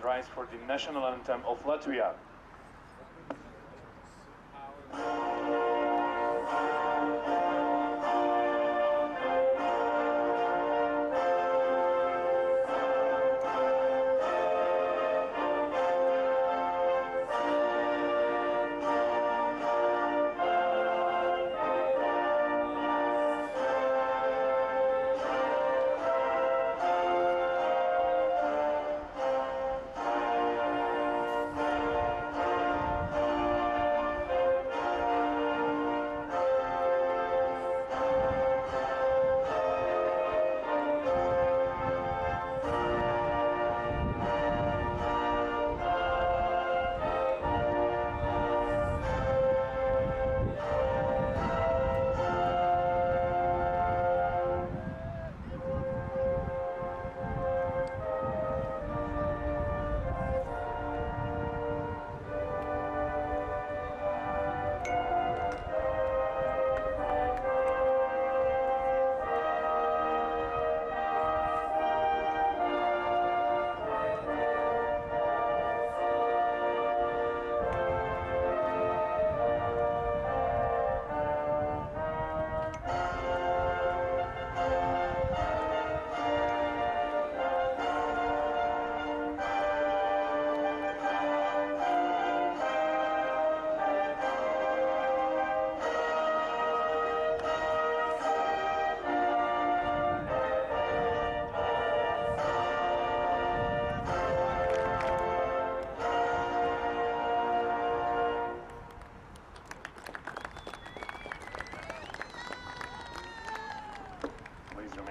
and rise for the national anthem of Latvia.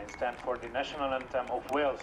Stand for the national anthem of Wales.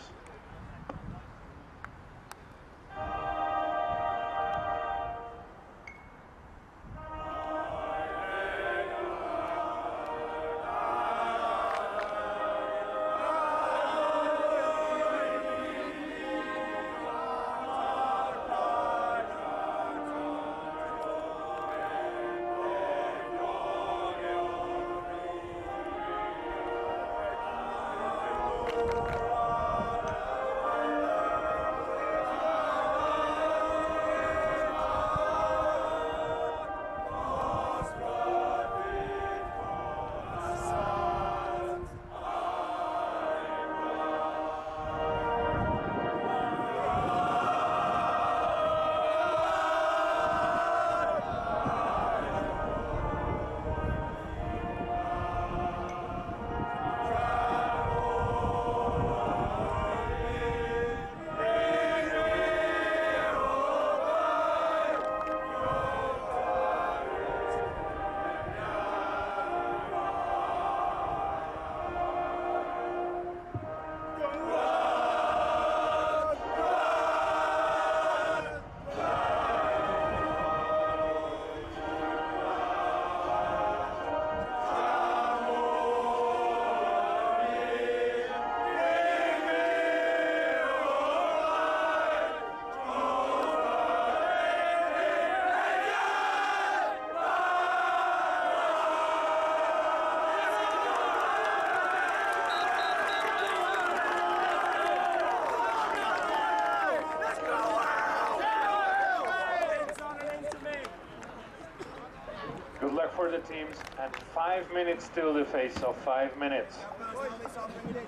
Good luck for the teams, and 5 minutes till the face-off. 5 minutes.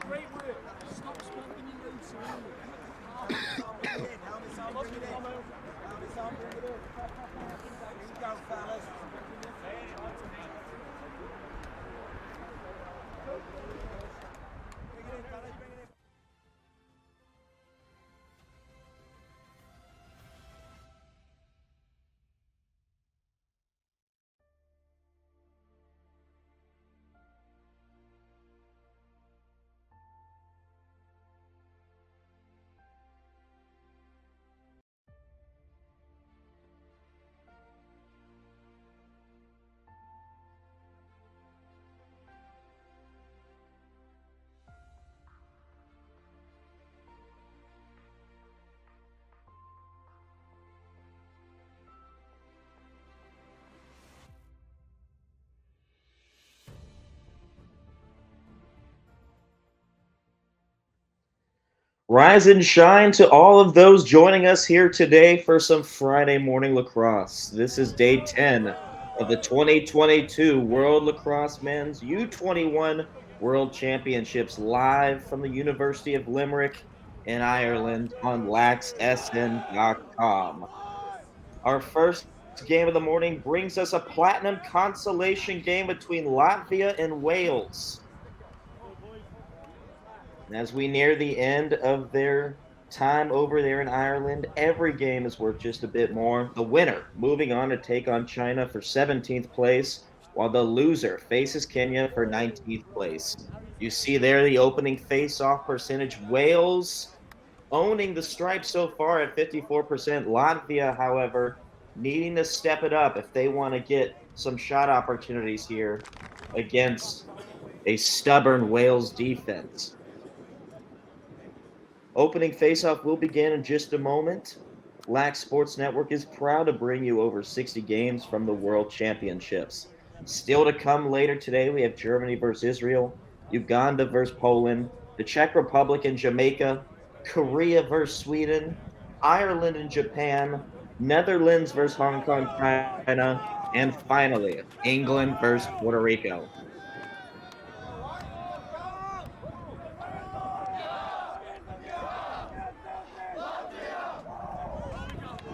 Great work. Stop smoking in your surroundings. Rise and shine to all of those joining us here today for some Friday morning lacrosse. This is day 10 of the 2022 World Lacrosse Men's U21 World Championships live from the University of Limerick in Ireland on laxsn.com. Our first game of the morning brings us a platinum consolation game between Latvia and Wales. And as we near the end of their time over there in Ireland, every game is worth just a bit more. The winner moving on to take on China for 17th place, while the loser faces Kenya for 19th place. You see there the opening face-off percentage. Wales owning the stripe so far at 54%. Latvia, however, needing to step it up if they want to get some shot opportunities here against a stubborn Wales defense. Opening faceoff will begin in just a moment. Lax Sports Network is proud to bring you over 60 games from the World Championships. Still to come later today, we have Germany versus Israel, Uganda versus Poland, the Czech Republic and Jamaica, Korea versus Sweden, Ireland and Japan, Netherlands versus Hong Kong, China, and finally, England versus Puerto Rico.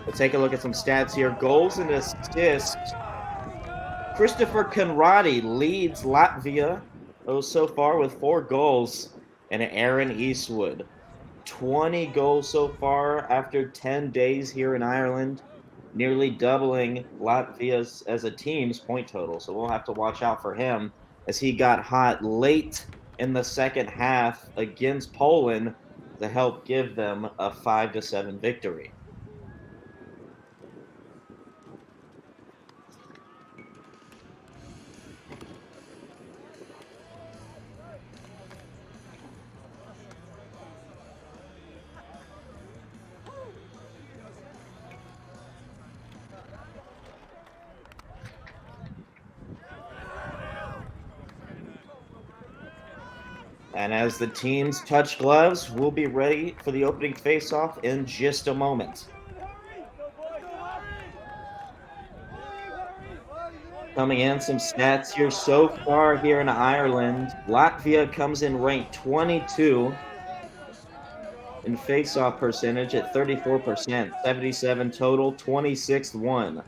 We'll take a look at some stats here. Goals and assists. Christopher Conradi leads Latvia so far with 4 goals, and Aaron Eastwood 20 goals so far after 10 days here in Ireland, nearly doubling Latvia's as a team's point total. So we'll have to watch out for him as he got hot late in the second half against Poland to help give them a 5-7 victory. And as the teams touch gloves, we'll be ready for the opening face-off in just a moment. Coming in, some stats here so far here in Ireland. Latvia comes in ranked 22 in face-off percentage at 34%, 77 total, 26th one.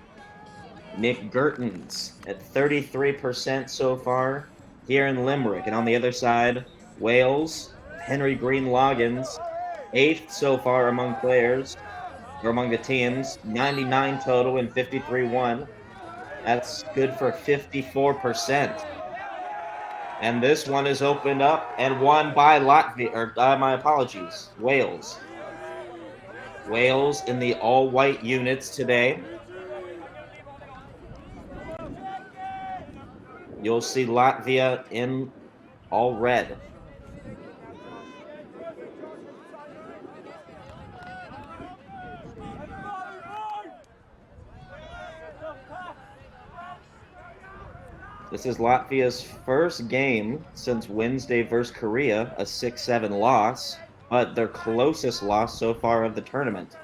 Nick Gertens at 33% so far here in Limerick. And on the other side, Wales, Henry Green Loggins, 8th so far among players, or among the teams, 99 total and 53-1. That's good for 54%. And this one is opened up and won by Latvia, or my apologies, Wales. Wales in the all-white units today. You'll see Latvia in all red. This is Latvia's first game since Wednesday versus Korea, a 6-7 loss, but their closest loss so far of the tournament.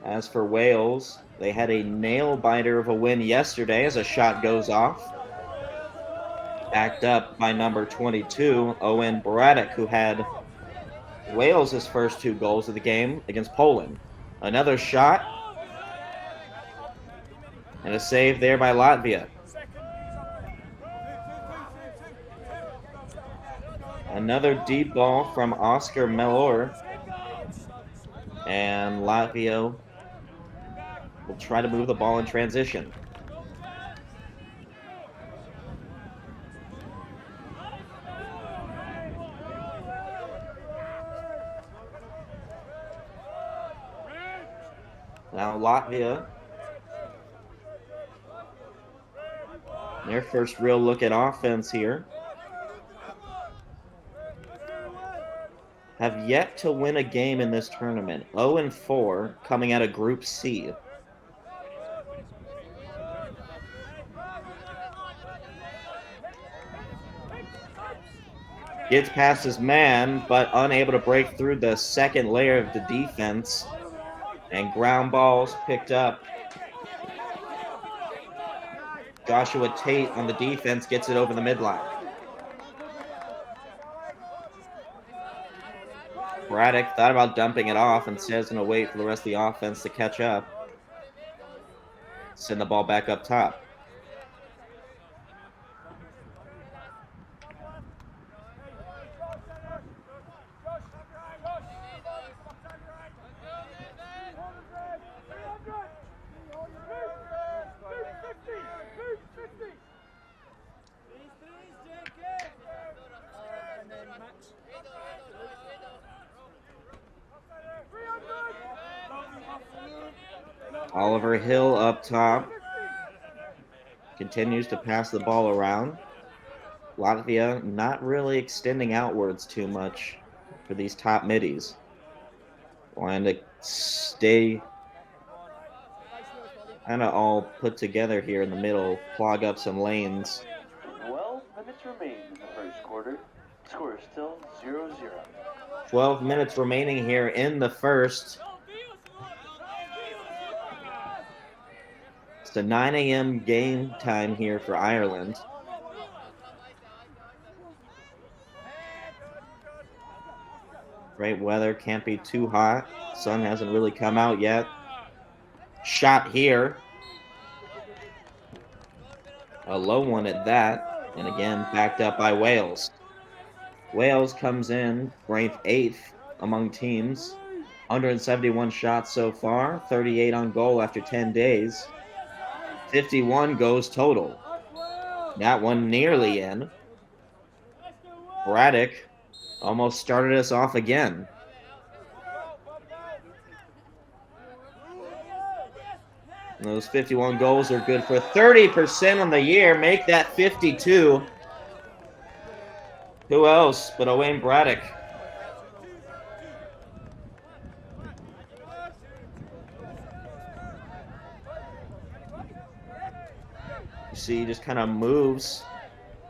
As for Wales, they had a nail-biter of a win yesterday as a shot goes off. Backed up by number 22, Owen Braddock, who had Wales' first 2 goals of the game against Poland. Another shot. And a save there by Latvia. Another deep ball from Oscar Mellor. And Latvia will try to move the ball in transition. Now Latvia, their first real look at offense here, have yet to win a game in this tournament. 0-4 coming out of Group C. Gets past his man, but unable to break through the second layer of the defense. And ground balls picked up. Joshua Tate on the defense gets it over the midline. Braddock thought about dumping it off and says going to wait for the rest of the offense to catch up. Send the ball back up top. Oliver Hill up top. Continues to pass the ball around. Latvia not really extending outwards too much for these top middies. Wanting to stay kind of all put together here in the middle, clog up some lanes. 12 minutes remain in the first quarter. Score is still 0-0. 12 minutes remaining here in the first. It's a 9 a.m. game time here for Ireland. Great weather, can't be too hot. Sun hasn't really come out yet. Shot here. A low one at that. And again, backed up by Wales. Wales comes in ranked 8th among teams. 171 shots so far, 38 on goal after 10 days. 51 goes total. That one nearly in. Braddock almost started us off again. And those 51 goals are good for 30% on the year. Make that 52. Who else but Owain Braddock? You see, he just kind of moves.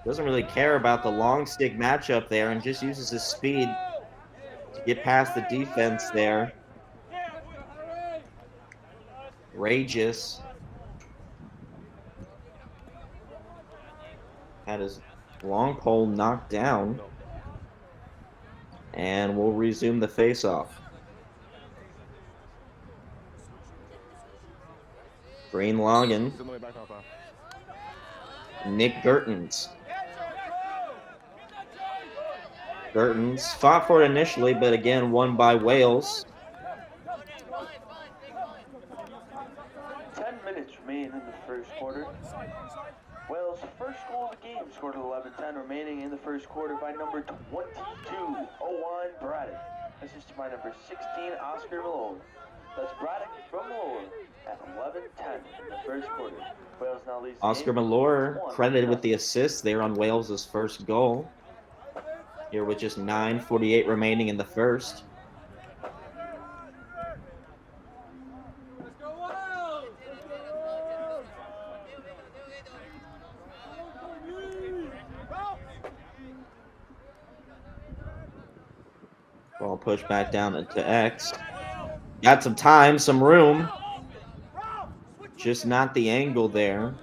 Doesn't really care about the long stick matchup there and just uses his speed to get past the defense there. Regis had his long pole knocked down. And we'll resume the face-off. Green Logan. Nick Gertens. Gertens fought for it initially, but again won by Wales. 10 minutes remain in the first quarter. Wales' first goal of the game scored at 11:10 remaining in the first quarter by number 22, Owain Braddock. Assisted by number 16, Oscar Malone. That's Braddock from Malone at 11:10 in the first quarter. Wales now leads. Oscar Malone credited with the assist there on Wales' first goal. Here with just 9:48 remaining in the first. Ball pushed back down to X. Got some time, some room. Just not the angle there.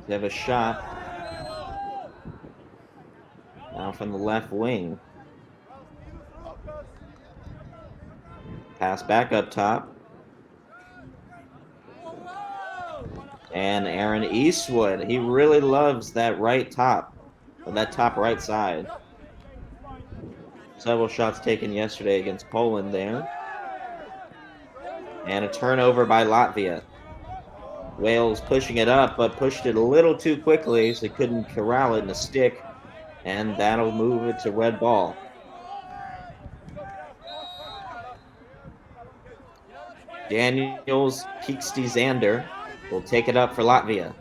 They have a shot. Now from the left wing. Pass back up top. And Aaron Eastwood. He really loves that right top. Or that top right side. Several shots taken yesterday against Poland there. And a turnover by Latvia. Wales pushing it up, but pushed it a little too quickly, so they couldn't corral it in a stick. And that'll move it to red ball. Daniels Kieksti-Zander will take it up for Latvia.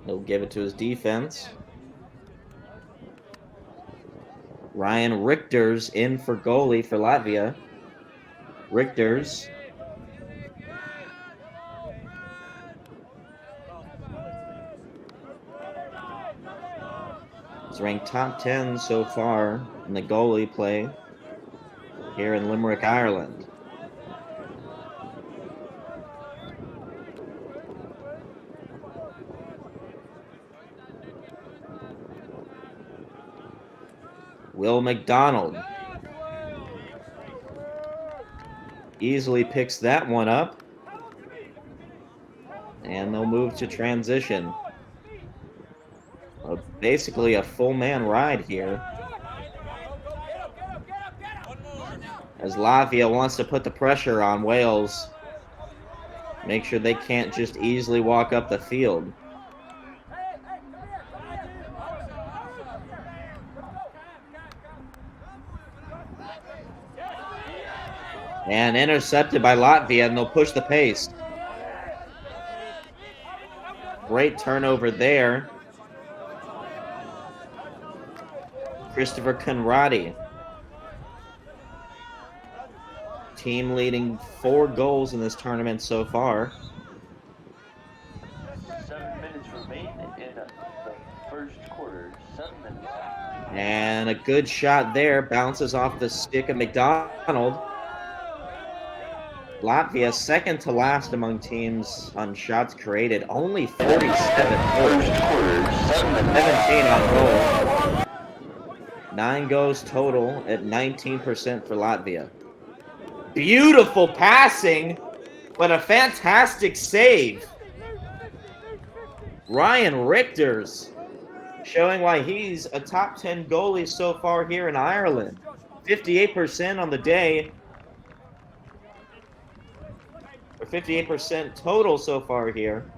He'll give it to his defense. Ryan Richter's in for goalie for Latvia. Richter's He's ranked top 10 so far in the goalie play here in Limerick, Ireland. Will McDonald easily picks that one up. And they'll move to transition. Basically a full man ride here. As Latvia wants to put the pressure on Wales. Make sure they can't just easily walk up the field. And intercepted by Latvia, and they'll push the pace. Great turnover there. Christopher Conradi. Team leading 4 goals in this tournament so far. 7 minutes remain in the first quarter. 7 minutes. And a good shot there. Bounces off the stick of McDonald. Latvia second to last among teams on shots created. Only 47. First quarter. 17 on goal. 9 goals total at 19% for Latvia. Beautiful passing, but a fantastic save. Ryan Richters showing why he's a top 10 goalie so far here in Ireland. 58% on the day. Or 58% total so far here.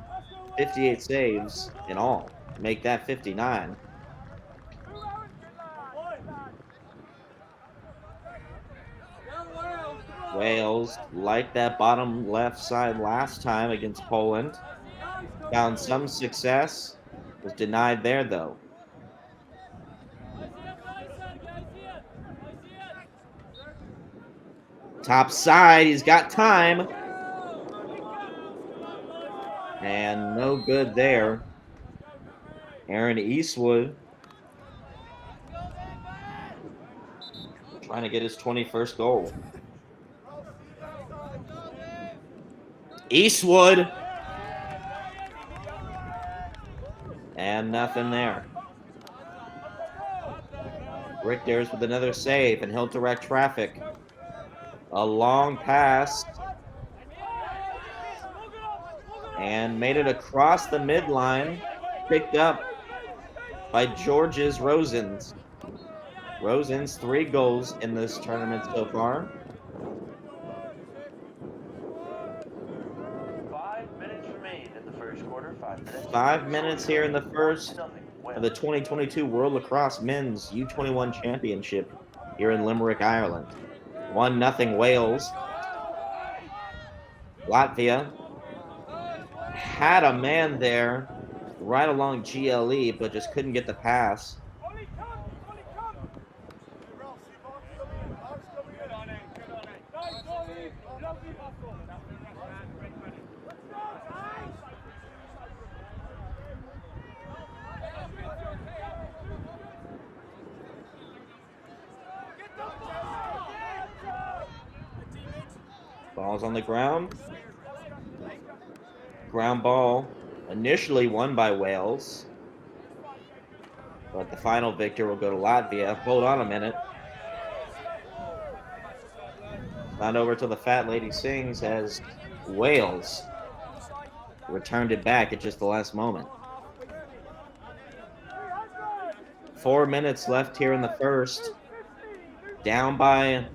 58 saves in all. Make that 59. Wales, like that bottom left side last time against Poland, found some success, was denied there though. Top side, he's got time. And no good there. Aaron Eastwood trying to get his 21st goal. Eastwood. And nothing there. Richters with another save, and he'll direct traffic. A long pass. And made it across the midline. Picked up by George's Rosens. Rosens, 3 goals in this tournament so far. 5 minutes remain in the first quarter. 5 minutes. 5 minutes here in the first of the 2022 World Lacrosse Men's U21 Championship here in Limerick, Ireland. 1-0 Wales. Latvia had a man there right along GLE, but just couldn't get the pass. Ball's on the ground. Ground ball initially won by Wales, but the final victor will go to Latvia. Hold on a minute. Not over till the fat lady sings as Wales returned it back at just the last moment. 4 minutes left here in the first. Down by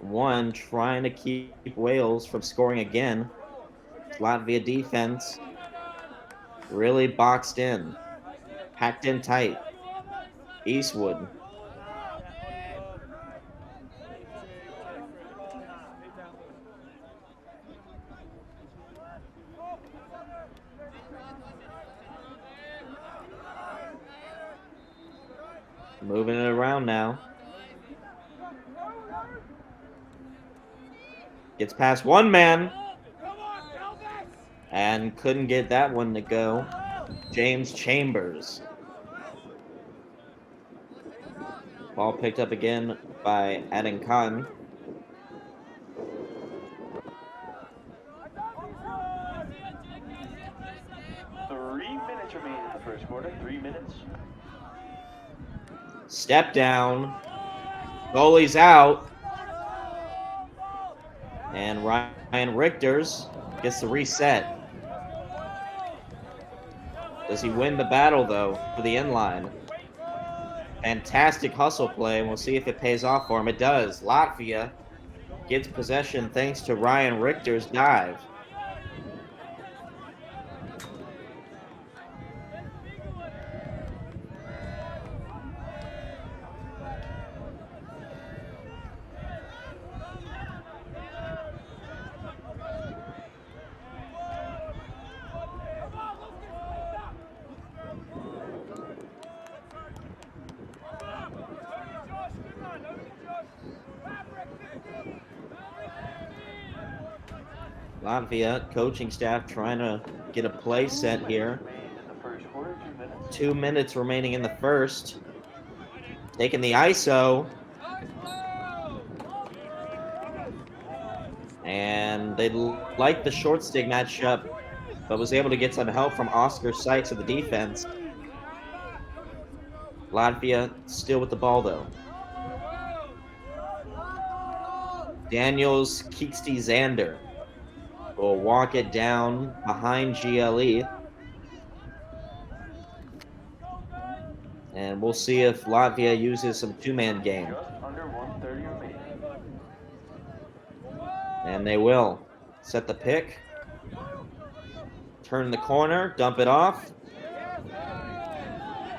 1, trying to keep Wales from scoring again. Latvia defense really boxed in, packed in tight. Eastwood. Moving it around now. Gets past one man. And couldn't get that one to go. James Chambers. Ball picked up again by Adin Khan. Minutes remaining in the first quarter. 3 minutes. Step down. Goalie's out. And Ryan Richters gets the reset. Does he win the battle, though, for the inline? Fantastic hustle play, and we'll see if it pays off for him. It does. Latvia gets possession thanks to Ryan Richter's dive. Latvia coaching staff trying to get a play set here. 2 minutes remaining in the first. Taking the ISO. And they liked the short stick matchup, but was able to get some help from Oscar Sykes of the defense. Latvia still with the ball, though. Daniels Keaksty Zander will walk it down behind GLE. And we'll see if Latvia uses some two-man game. Under 1:30 remaining. And they will. Set the pick. Turn the corner. Dump it off.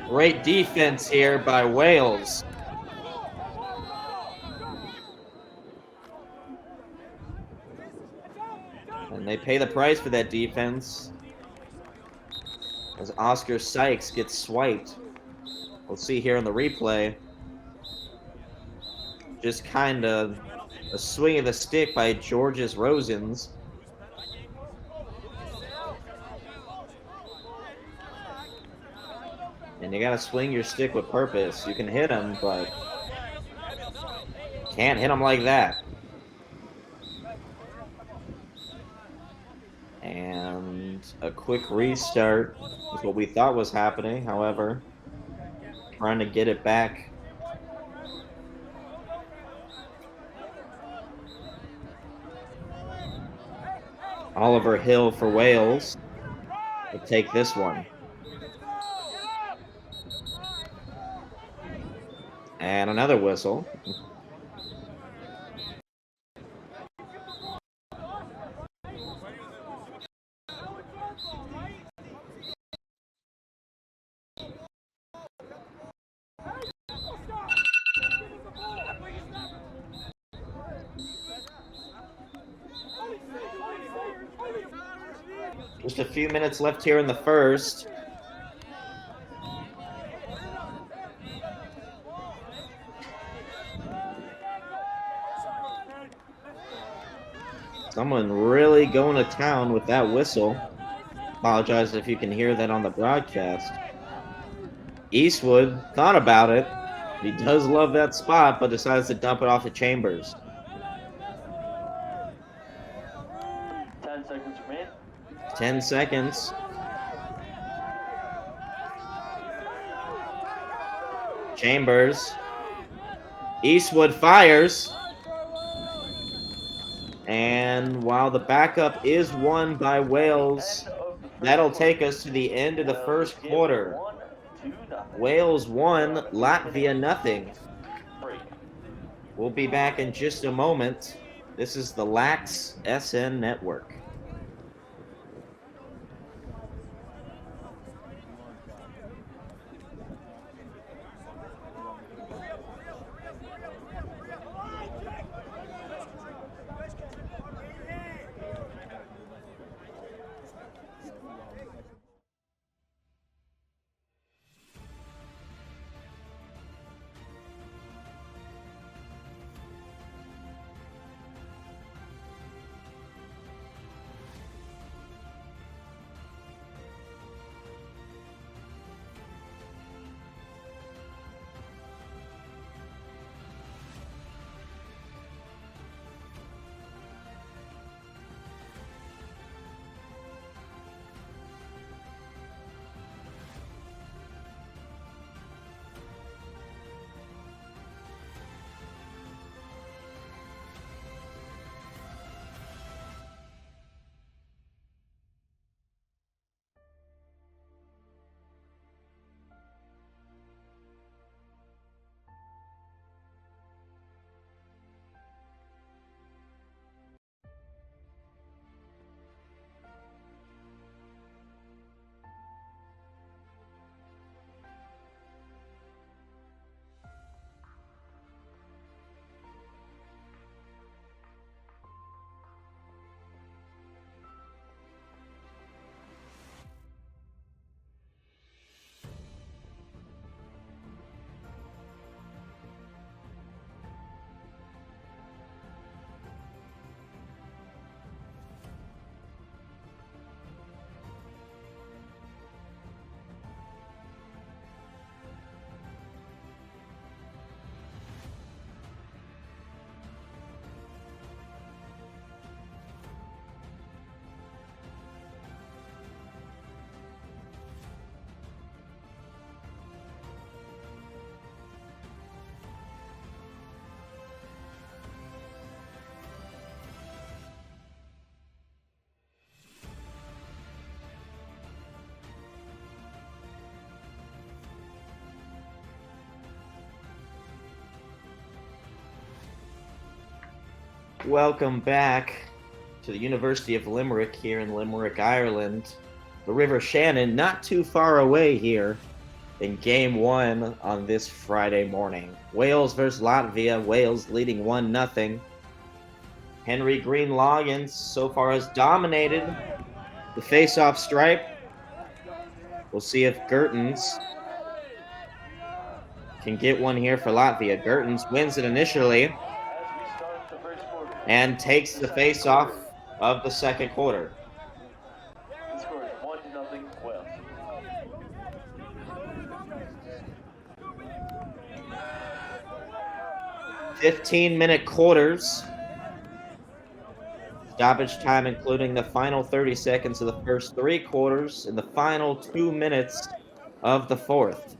Great defense here by Wales. And they pay the price for that defense as Oscar Sykes gets swiped. We'll see here in the replay. Just kind of a swing of the stick by Georges Rosens. And you got to swing your stick with purpose. You can hit him, but can't hit him like that. And a quick restart is what we thought was happening. However, trying to get it back. Oliver Hill for Wales will take this one. And another whistle. Just a few minutes left here in the first. Someone really going to town with that whistle. Apologize if you can hear that on the broadcast. Eastwood thought about it. He does love that spot, but decides to dump it off to Chambers. 10 seconds remaining. 10 seconds. Chambers. Eastwood fires. And while the backup is won by Wales, that'll take us to the end of the first quarter. Wales 1, Latvia nothing. We'll be back in just a moment. This is the Lax SN Network. Welcome back to the University of Limerick here in Limerick, Ireland. The River Shannon, not too far away here in Game 1 on this Friday morning. Wales versus Latvia. Wales leading 1-0. Henry Green Loggins so far has dominated the face-off stripe. We'll see if Gertens can get one here for Latvia. Gertens wins it initially and takes the face-off of the second quarter. The score is 1-0 Wales. 15-minute quarters. Stoppage time including the final 30 seconds of the first 3 quarters and the final 2 minutes of the fourth.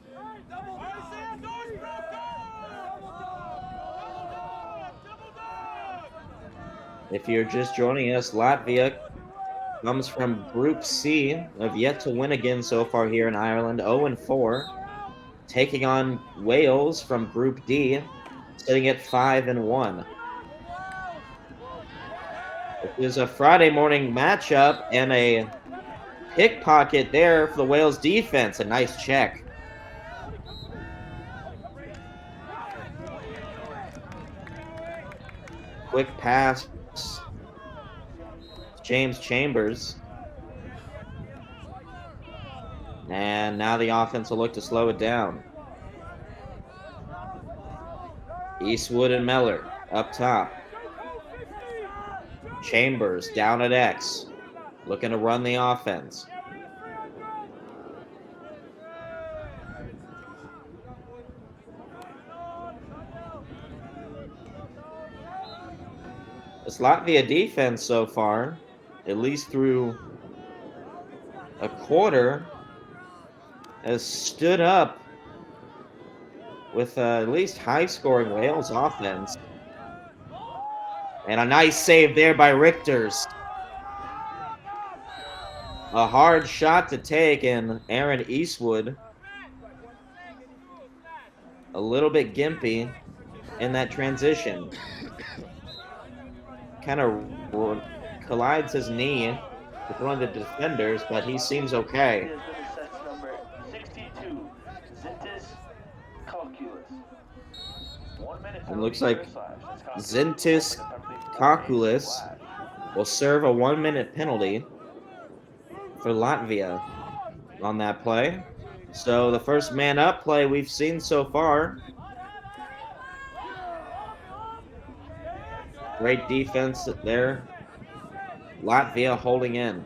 If you're just joining us, Latvia comes from Group C, have yet to win again so far here in Ireland, 0-4, taking on Wales from Group D, sitting at 5-1. It is a Friday morning matchup and a pickpocket there for the Wales defense. A nice check. Quick pass. James Chambers. And now the offense will look to slow it down. Eastwood and Meller up top. Chambers down at X, looking to run the offense. This Latvia defense so far, at least through a quarter, has stood up with at least high-scoring Wales offense. And a nice save there by Richters. A hard shot to take, and Aaron Eastwood a little bit gimpy in that transition. Kind of collides his knee with one of the defenders, but he seems okay. Number 62, Zintis Calculus. 1 minute. It looks like Zintis Kakulis will serve a 1-minute penalty for Latvia on that play. So the first man up play we've seen so far. Great defense there. Latvia holding in.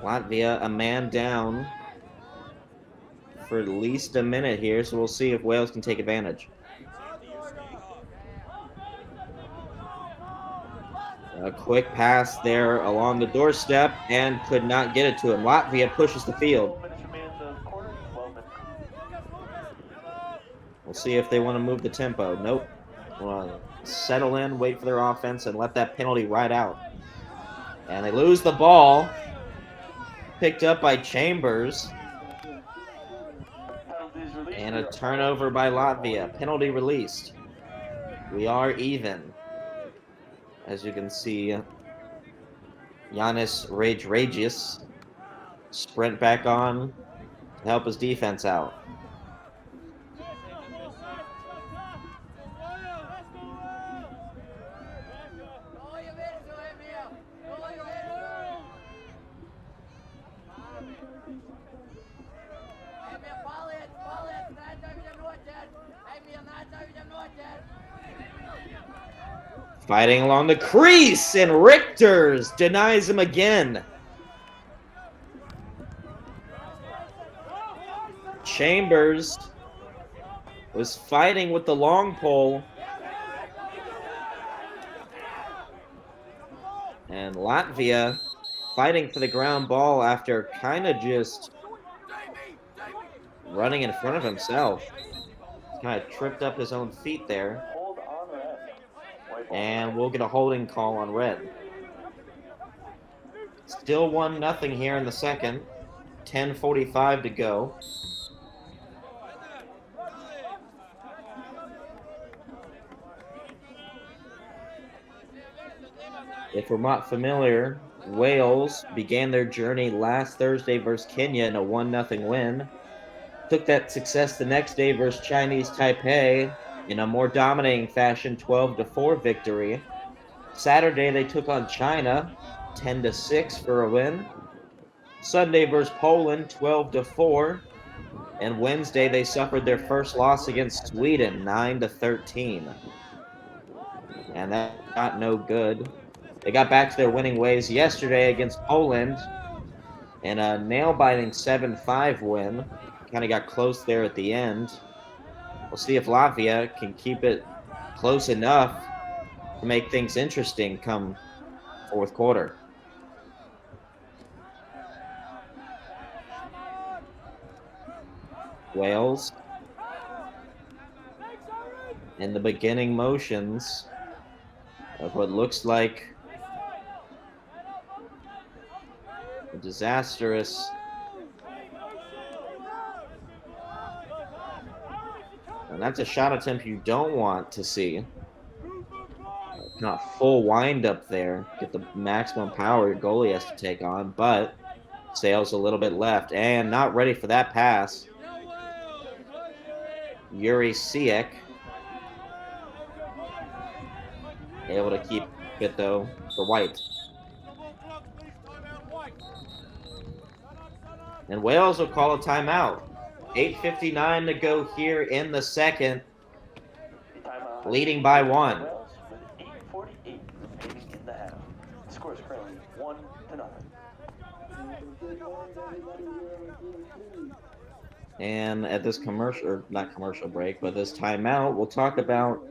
Latvia a man down for at least a minute here, so we'll see if Wales can take advantage. A quick pass there along the doorstep and could not get it to him. Latvia pushes the field. We'll see if they want to move the tempo. Nope. Settle in, wait for their offense, and let that penalty ride out. And they lose the ball. Picked up by Chambers. And a turnover by Latvia. Penalty released. We are even. As you can see, Giannis Ragius sprint back on to help his defense out. Fighting along the crease, and Richters denies him again. Chambers was fighting with the long pole. And Latvia fighting for the ground ball after kind of just running in front of himself. Kind of tripped up his own feet there. And we'll get a holding call on red. Still 1-0 here in the second. 10:45 to go. If we're not familiar, Wales began their journey last Thursday versus Kenya in a 1-0 win. Took that success the next day versus Chinese Taipei in a more dominating fashion, 12-4 victory. Saturday they took on China, 10-6 for a win. Sunday versus Poland, 12-4. And Wednesday they suffered their first loss against Sweden, 9-13. And that got no good. They got back to their winning ways yesterday against Poland in a nail-biting 7-5 win. Kind of got close there at the end. We'll see if Latvia can keep it close enough to make things interesting come fourth quarter. Wales in the beginning motions of what looks like a disastrous and that's a shot attempt you don't want to see. Not full wind up there, get the maximum power your goalie has to take on, but sails a little bit left and not ready for that pass. Yuri Siek able to keep it though for White. And Wales will call a timeout. 8:59 to go here in the second, leading by 1. Wales with 8:48 remaining in the half. The score is currently 1-0. And at this commercial, or not commercial break, but this timeout, we'll talk about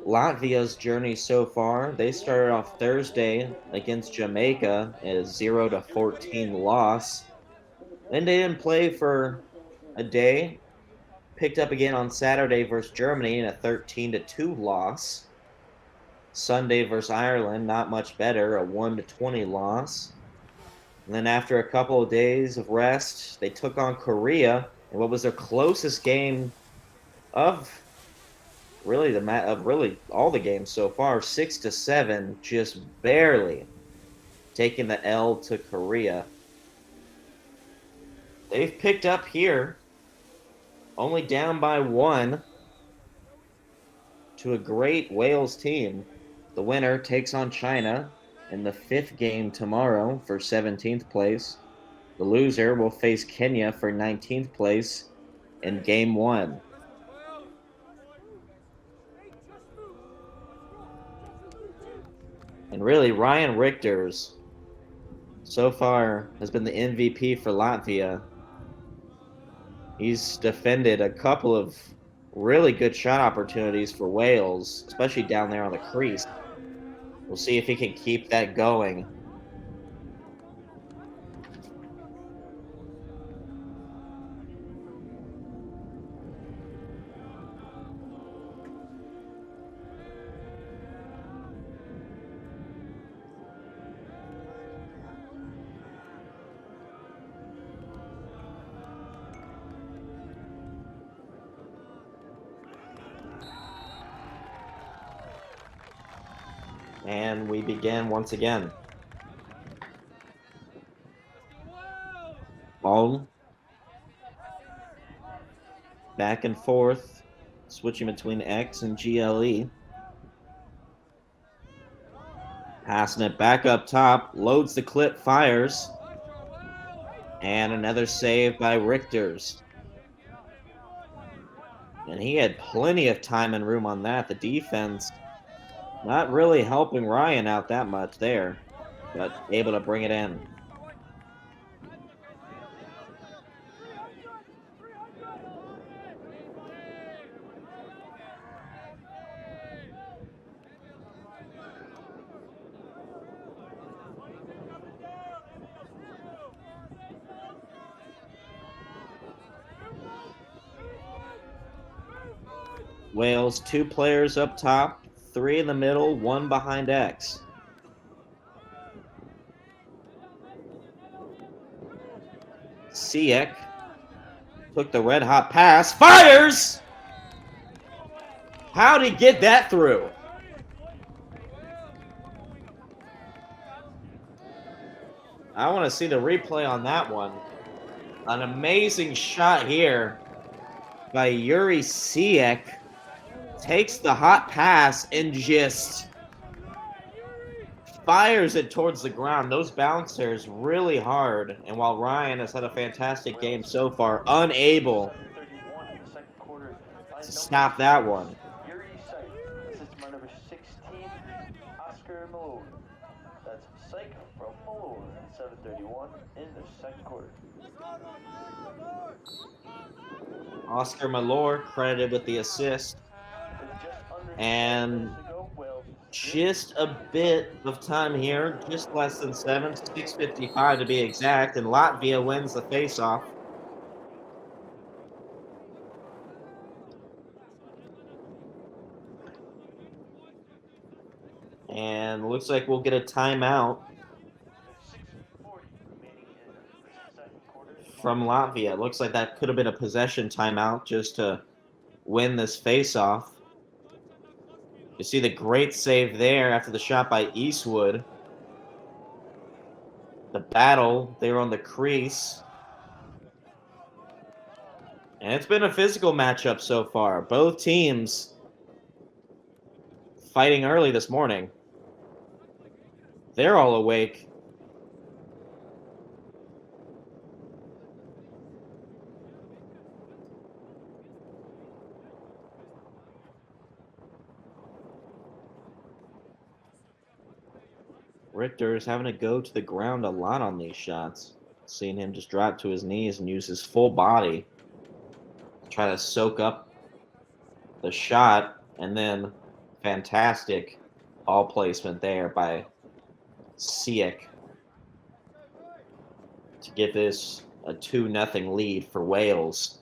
Latvia's journey so far. They started off Thursday against Jamaica as 0-14 loss. Then they didn't play for a day. Picked up again on Saturday versus Germany in a 13-2 loss. Sunday versus Ireland, not much better, a 1-20 loss. And then after a couple of days of rest, they took on Korea in what was their closest game of really all the games so far, 6-7, just barely taking the L to Korea. They've picked up here, only down by 1 to a great Wales team. The winner takes on China in the 5th game tomorrow for 17th place. The loser will face Kenya for 19th place in game 1. And really, Ryan Richters so far has been the MVP for Latvia. He's defended a couple of really good shot opportunities for Wales, especially down there on the crease. We'll see if he can keep that going. And we begin once again. Ball back and forth, switching between X and GLE. Passing it back up top, loads the clip, fires. And another save by Richters. And he had plenty of time and room on that. The defense not really helping Ryan out that much there, but able to bring it in. Wales, 2 players up top, 3 in the middle, 1 behind X. Siek took the red-hot pass, fires! How'd he get that through? I want to see the replay on that one. An amazing shot here by Yuri Siek. Takes the hot pass and just fires it towards the ground. Those bouncers really hard. And while Ryan has had a fantastic game so far, unable to stop that one. Yuri Syke, assisted by number 16, Oscar Malone. That's Syke from Malone, 7:31 in the second quarter. Oscar Malore credited with the assist. And just a bit of time here, just less than 7, 6:55 to be exact, and Latvia wins the faceoff. And looks like we'll get a timeout from Latvia. Looks like that could have been a possession timeout just to win this faceoff. You see the great save there after the shot by Eastwood. The battle there on the crease. And it's been a physical matchup so far. Both teams fighting early this morning. They're all awake. Richter's having to go to the ground a lot on these shots. Seeing him just drop to his knees and use his full body to try to soak up the shot, and then fantastic ball placement there by Siek to give this a 2-0 lead for Wales.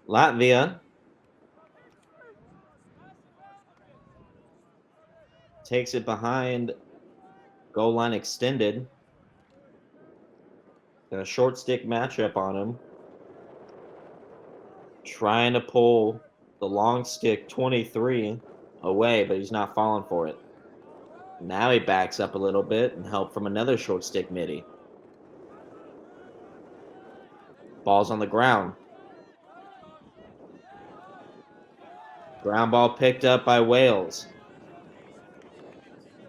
Latvia takes it behind goal line extended. Got a short stick matchup on him. Trying to pull the long stick 23 away, but he's not falling for it. Now he backs up a little bit and help from another short stick midi. Ball's on the ground. Ground ball picked up by Wales.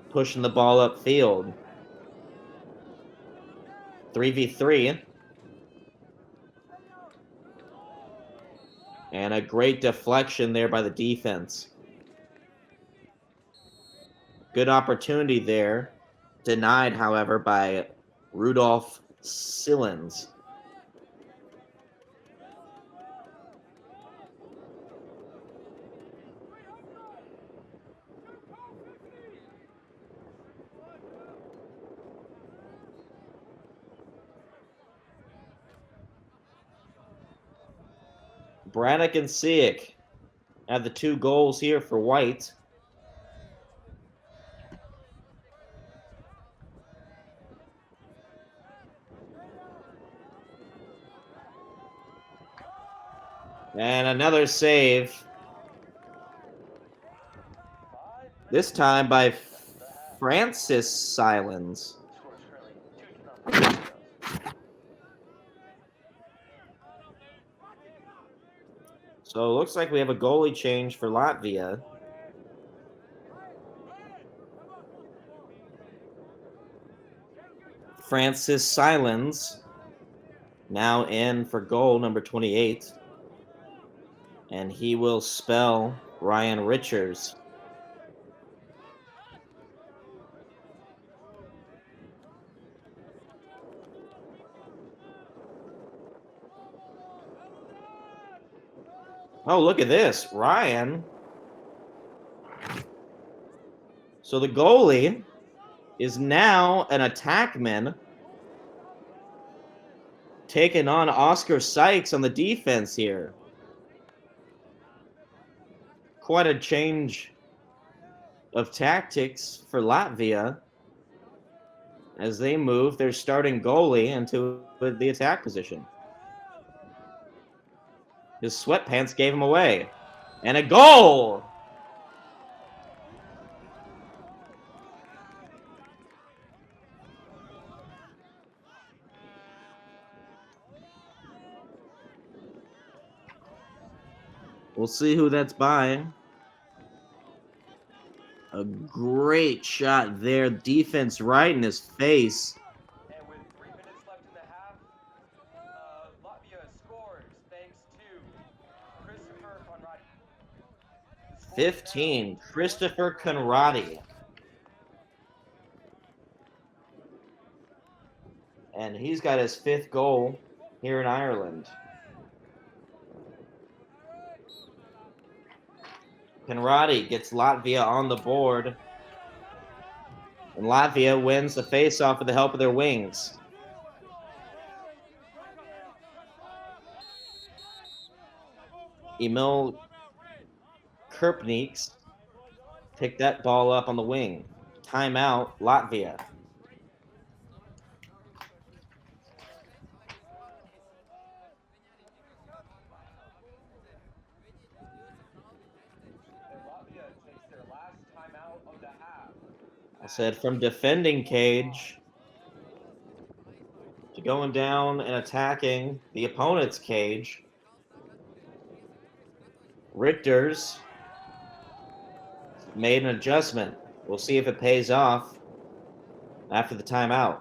Pushing the ball upfield. 3v3. And a great deflection there by the defense. Good opportunity there. Denied, however, by Rudolph Sillens. Braddock and Siek have the 2 goals here for White. And another save. This time by Francis Silens. So it looks like we have a goalie change for Latvia. Francis Silens now in for goal number 28. And he will spell Ryan Richards. Oh, look at this. Ryan. So the goalie is now an attackman, taking on Oscar Sykes on the defense here. Quite a change of tactics for Latvia as they move their starting goalie into the attack position. His sweatpants gave him away. And a goal! We'll see who that's by. A great shot there. Defense right in his face. And with 3 minutes left in the half, Latvia scores thanks to Christopher Conradi. 15, Christopher Conradi. And he's got his 5th goal here in Ireland. Conradi gets Latvia on the board. And Latvia wins the faceoff with the help of their wings. Emil Kerpniks picked that ball up on the wing. Timeout, Latvia. I said from defending cage to going down and attacking the opponent's cage. Richter's made an adjustment. We'll see if it pays off after the timeout.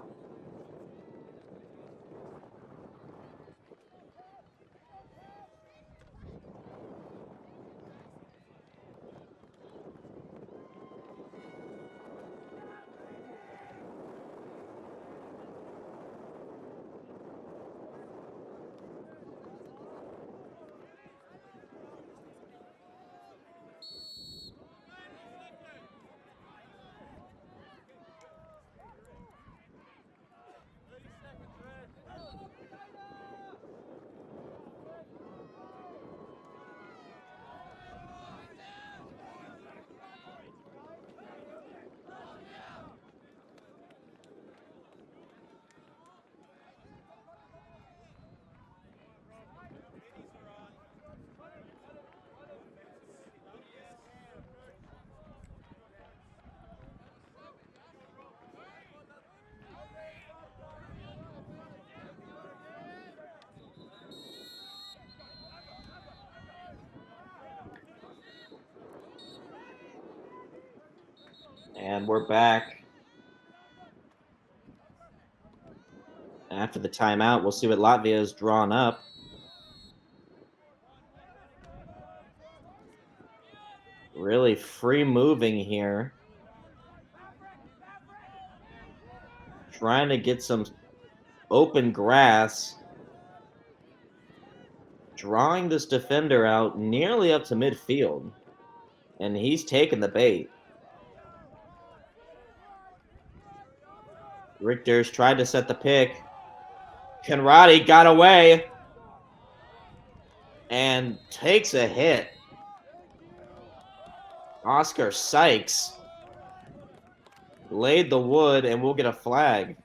And we're back. After the timeout, we'll see what Latvia has drawn up. Really free moving here. Trying to get some open grass. Drawing this defender out nearly up to midfield. And he's taken the bait. Richter's tried to set the pick. Conradi got away. And takes a hit. Oscar Sykes laid the wood, and we'll get a flag.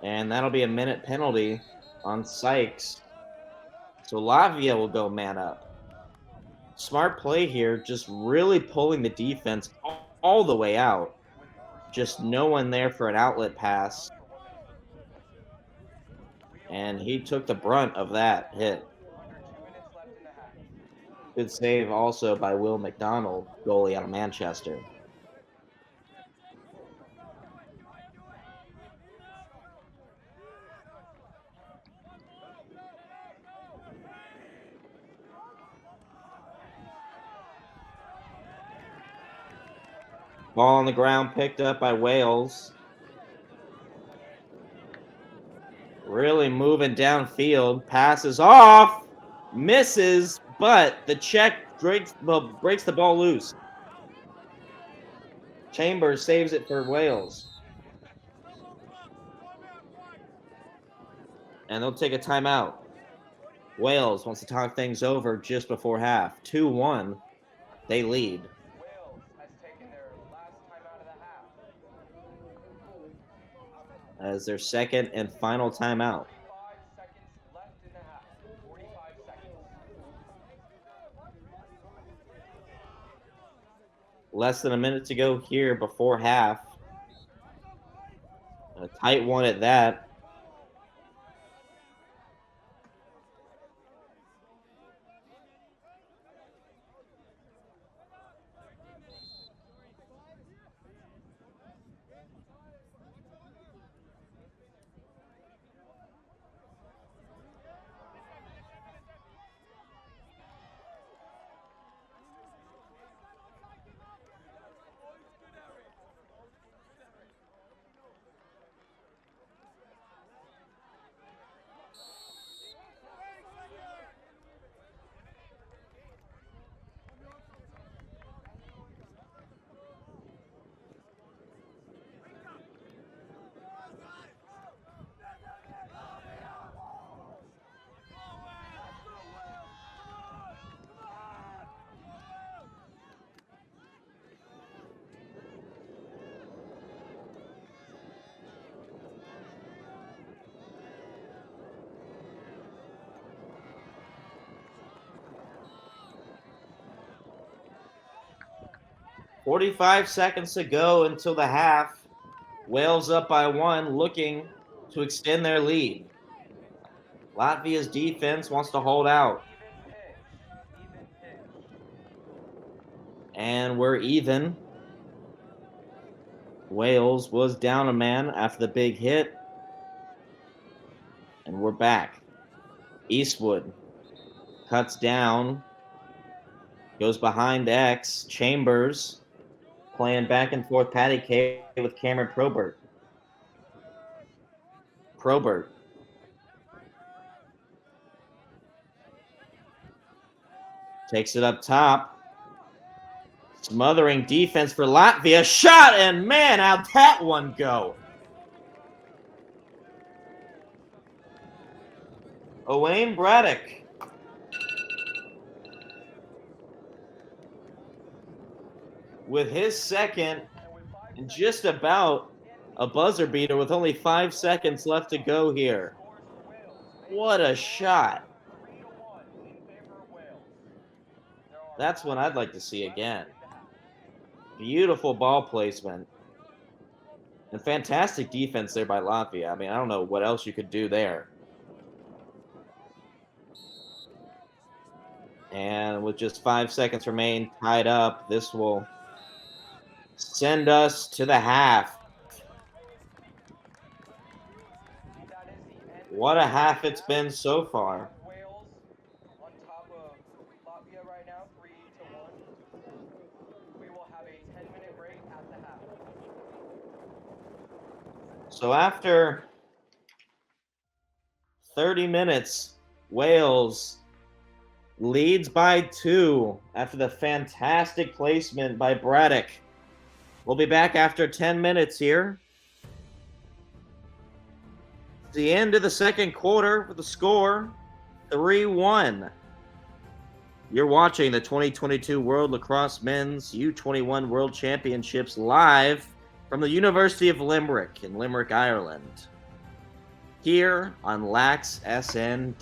And that'll be a minute penalty on Sykes. So Latvia will go man up. Smart play here, just really pulling the defense all the way out. Just no one there for an outlet pass. And he took the brunt of that hit. Good save also by Will McDonald, goalie out of Manchester. Ball on the ground picked up by Wales. Really moving downfield. Passes off. Misses, but the check breaks the ball loose. Chambers saves it for Wales. And they'll take a timeout. Wales wants to talk things over just before half. 2-1. They lead. Wales has taken their last timeout of the half. As their second and final timeout. 45 seconds left in the half. 45 seconds. Less than a minute to go here before half. A tight one at that. .45 seconds to go until the half. Wales up by 1, looking to extend their lead. Latvia's defense wants to hold out. Even pitch. And we're even. Wales was down a man after the big hit. And we're back. Eastwood cuts down. Goes behind X. Chambers playing back and forth patty cake with Cameron Probert. Probert. Takes it up top. Smothering defense for Latvia. Shot, and man, how'd that one go? Owain Braddock. With his second and just about a buzzer beater with only 5 seconds left to go here. What a shot. That's one I'd like to see again. Beautiful ball placement. And fantastic defense there by Latvia. I mean, I don't know what else you could do there. And with just 5 seconds remain tied up, this will send us to the half. What a half it's been so far. Wales on top of Latvia right now, 3-1. We will have a 10-minute break at the half. So after 30 minutes, Wales leads by 2 after the fantastic placement by Braddock. We'll be back after 10 minutes here. The end of the second quarter with the score 3-1. You're watching the 2022 World Lacrosse Men's U21 World Championships live from the University of Limerick in Limerick, Ireland. Here on laxsn.com.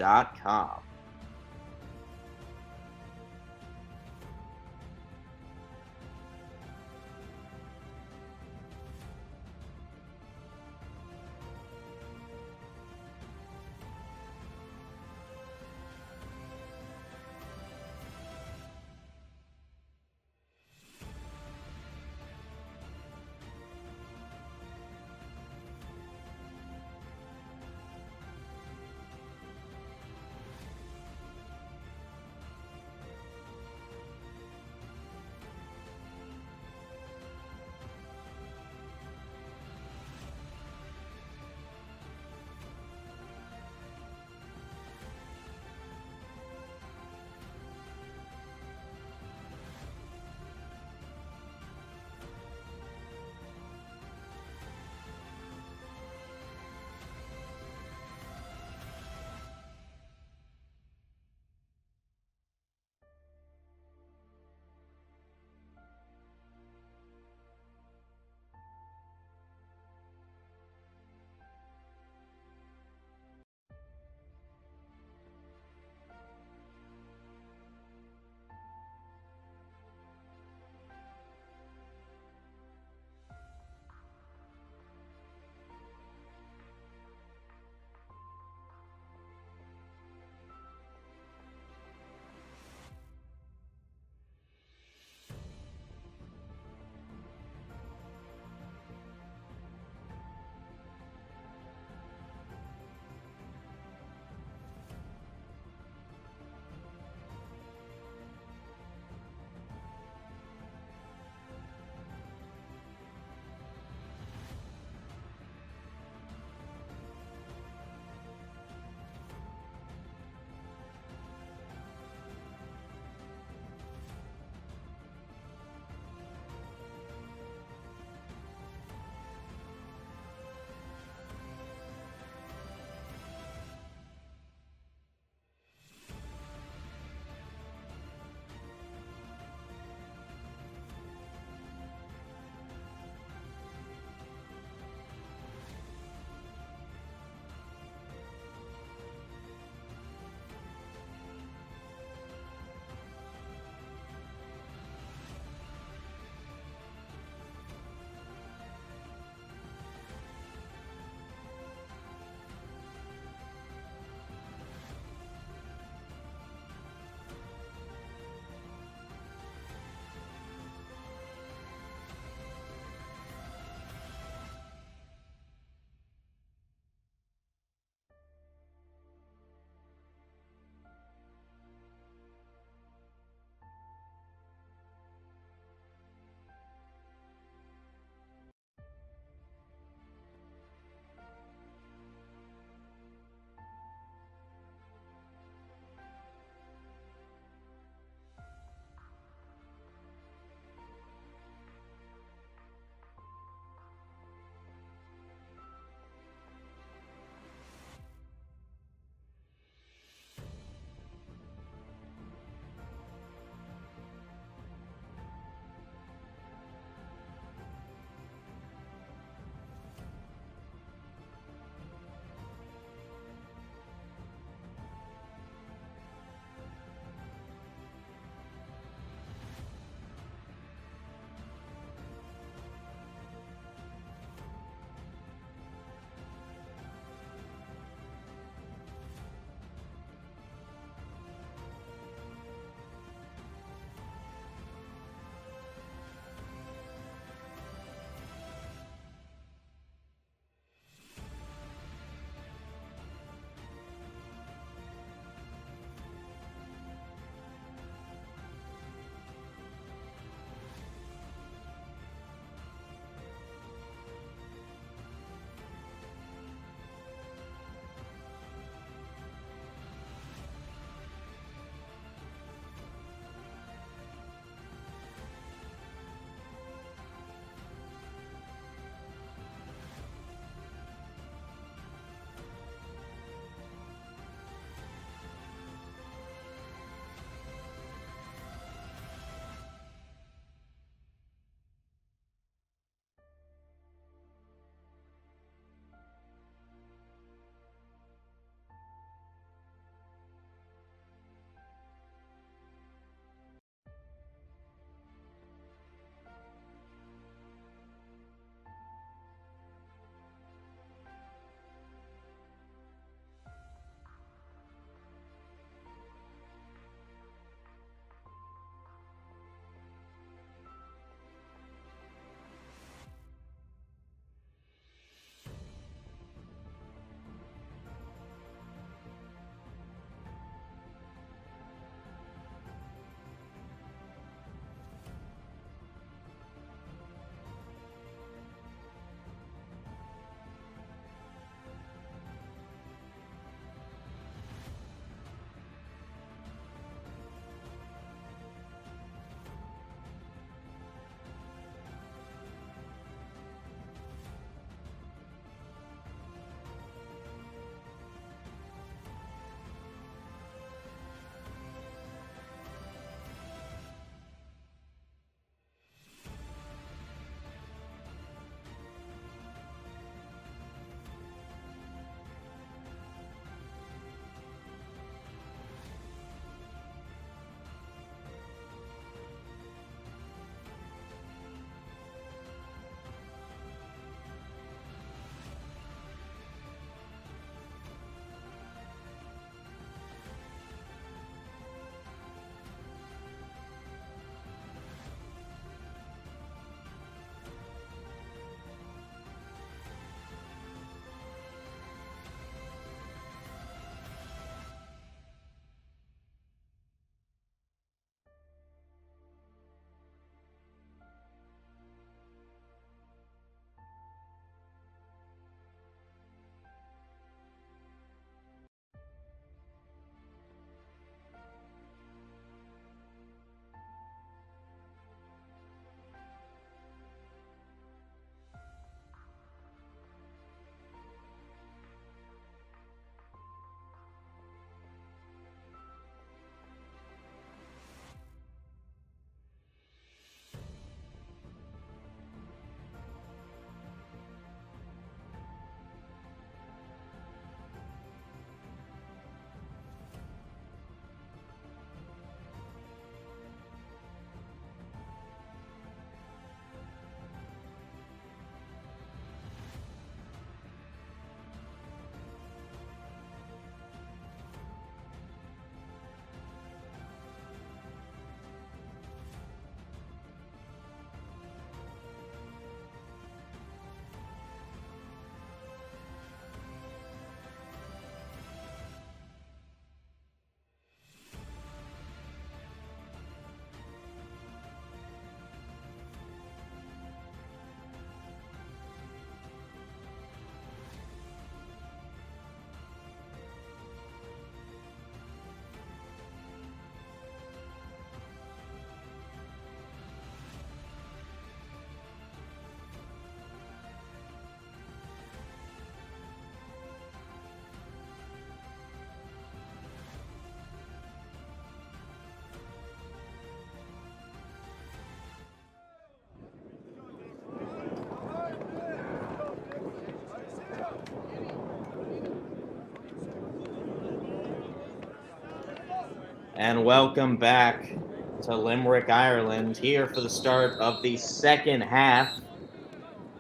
And welcome back to Limerick, Ireland, here for the start of the second half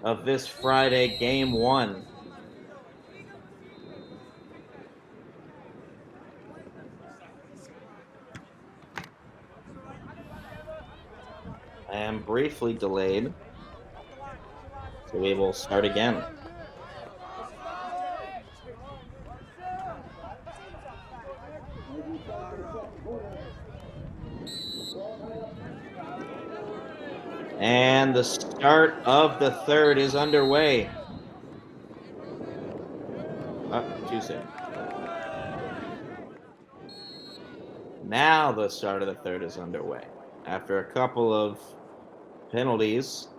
of this Friday Game 1. I am briefly delayed, so we will start again. And the start of the third is underway. Too soon. Now the start of the third is underway. After a couple of penalties,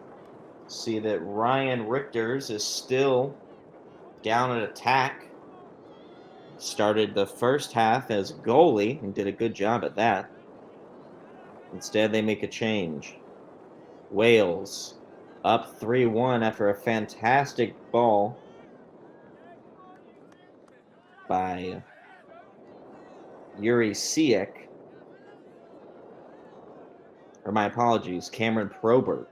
see that Ryan Richters is still down at attack. Started the first half as goalie and did a good job at that. Instead, they make a change. Wales up 3-1 after a fantastic ball by Yuri Siek. Or my apologies, Cameron Probert.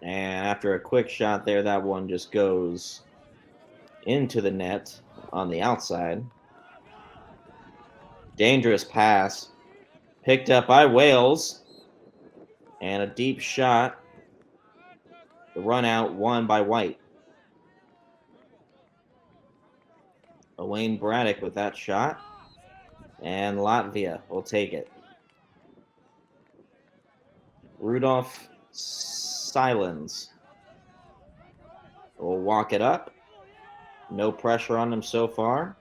And after a quick shot there, that one just goes into the net on the outside. Dangerous pass. Picked up by Wales. And a deep shot. The run out won by White. Wayne Braddock with that shot. And Latvia will take it. Rudolph Silens will walk it up. No pressure on him so far.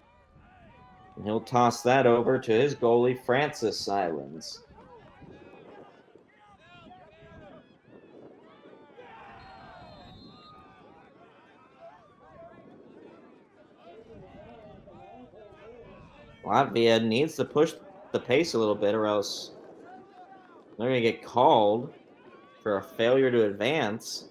And he'll toss that over to his goalie, Francis Silens. Latvia needs to push the pace a little bit, or else they're going to get called for a failure to advance.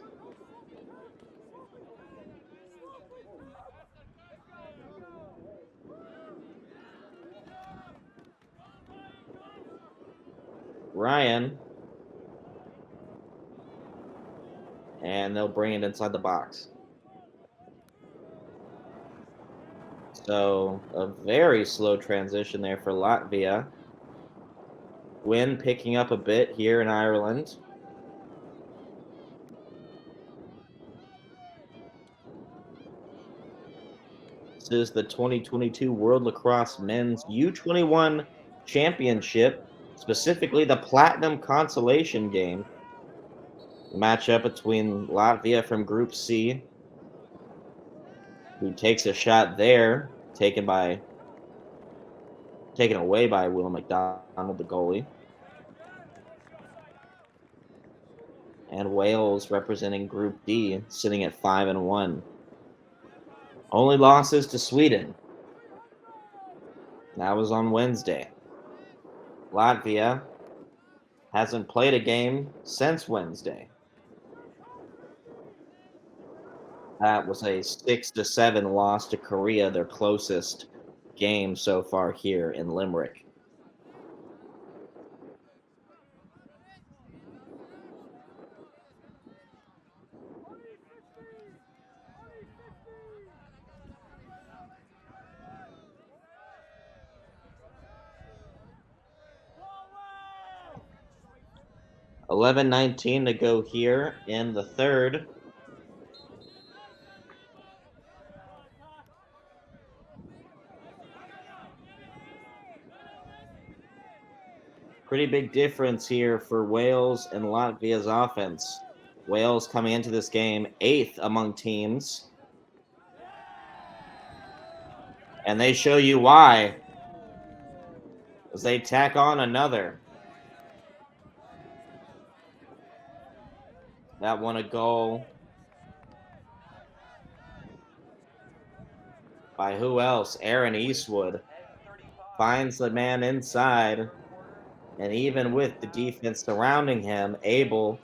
Ryan. And they'll bring it inside the box. So a very slow transition there for Latvia. Wind picking up a bit here in Ireland. This is the 2022 World Lacrosse Men's U21 Championship, specifically the Platinum Consolation Game. Matchup between Latvia from Group C, who takes a shot there, taken away by Will McDonald, the goalie. And Wales representing Group D, sitting at 5-1. Only losses to Sweden. That was on Wednesday. Latvia hasn't played a game since Wednesday. That was a 6-7 loss to Korea, their closest game so far here in Limerick. $11:19 to go here in the third. Pretty big difference here for Wales and Latvia's offense. Wales coming into this game 8th among teams. And they show you why, as they tack on another. That won a goal by who else? Aaron Eastwood finds the man inside, and even with the defense surrounding him, able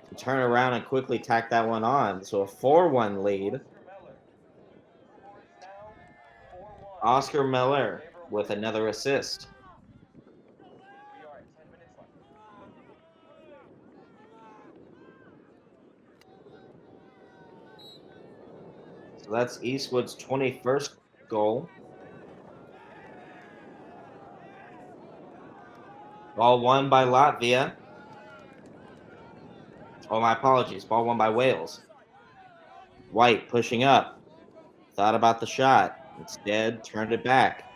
to turn around and quickly tack that one on. So a 4-1 lead. Oscar Miller with another assist. So that's Eastwood's 21st goal. Ball won by Latvia. Oh, my apologies. Ball won by Wales. White pushing up. Thought about the shot. Instead, turned it back.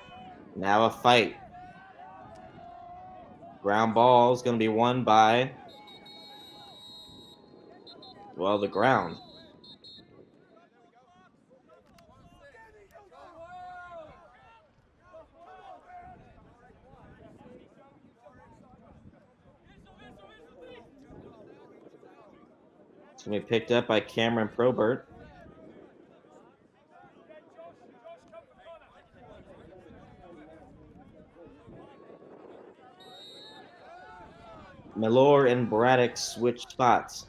Now a fight. Ground ball is going to be won by, well, the ground. It's going to be picked up by Cameron Probert. Miller and Braddock switch spots.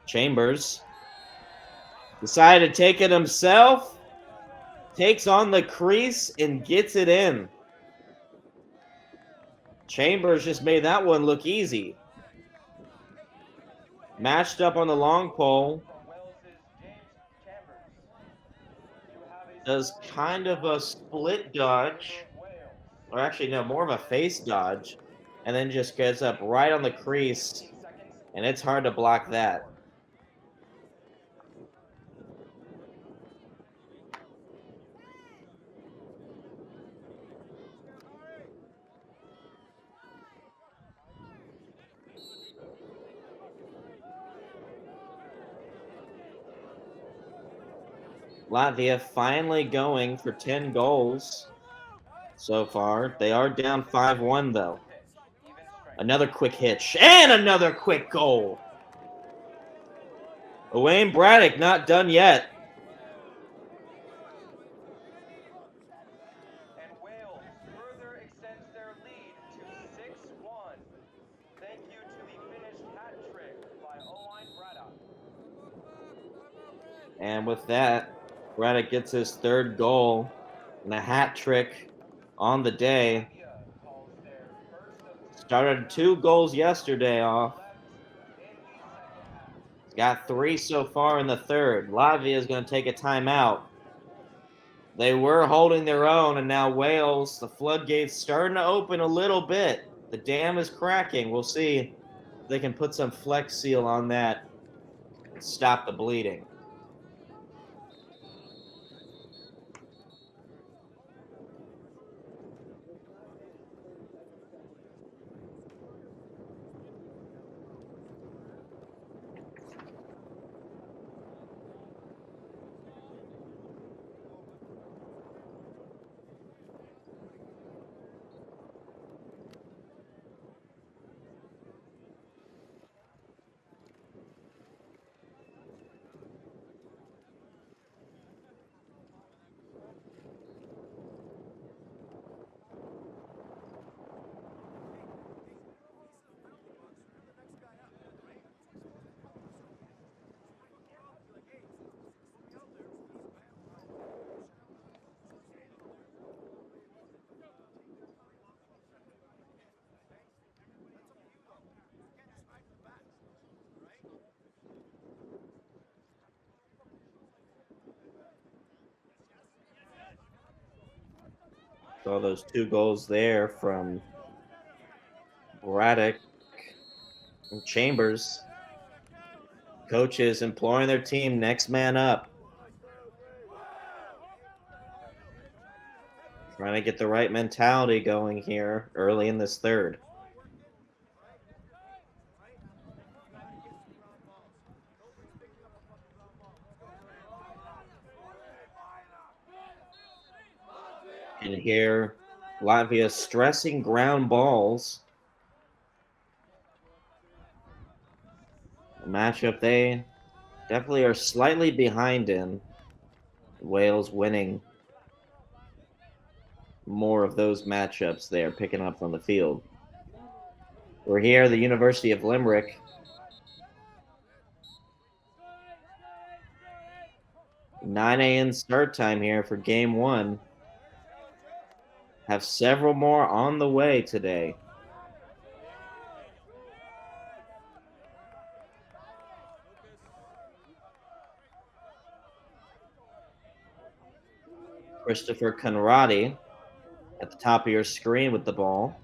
Chambers decided to take it himself. Takes on the crease and gets it in. Chambers just made that one look easy. Matched up on the long pole. Does kind of a split dodge. Or actually, no, more of a face dodge. And then just gets up right on the crease. And it's hard to block that. Latvia finally going for 10 goals so far. They are down 5-1, though. Another quick hitch. And another quick goal. Wayne Braddock not done yet. And Wales further extends their lead to 6-1. Thank you to the finished hat trick by Owen Braddock. And with that, Braddock gets his third goal and a hat trick on the day. Started 2 goals yesterday off. He's got 3 so far in the third. Latvia is going to take a timeout. They were holding their own, and now Wales, the floodgates starting to open a little bit. The dam is cracking. We'll see if they can put some Flex Seal on that and stop the bleeding. Saw those 2 goals there from Braddock and Chambers. Coaches imploring their team, next man up. Trying to get the right mentality going here early in this third. And here, Latvia stressing ground balls. A matchup they definitely are slightly behind in. Wales winning more of those matchups they are picking up on the field. We're here at the University of Limerick. 9 a.m. start time here for game one. Have several more on the way today. Christopher Conradi at the top of your screen with the ball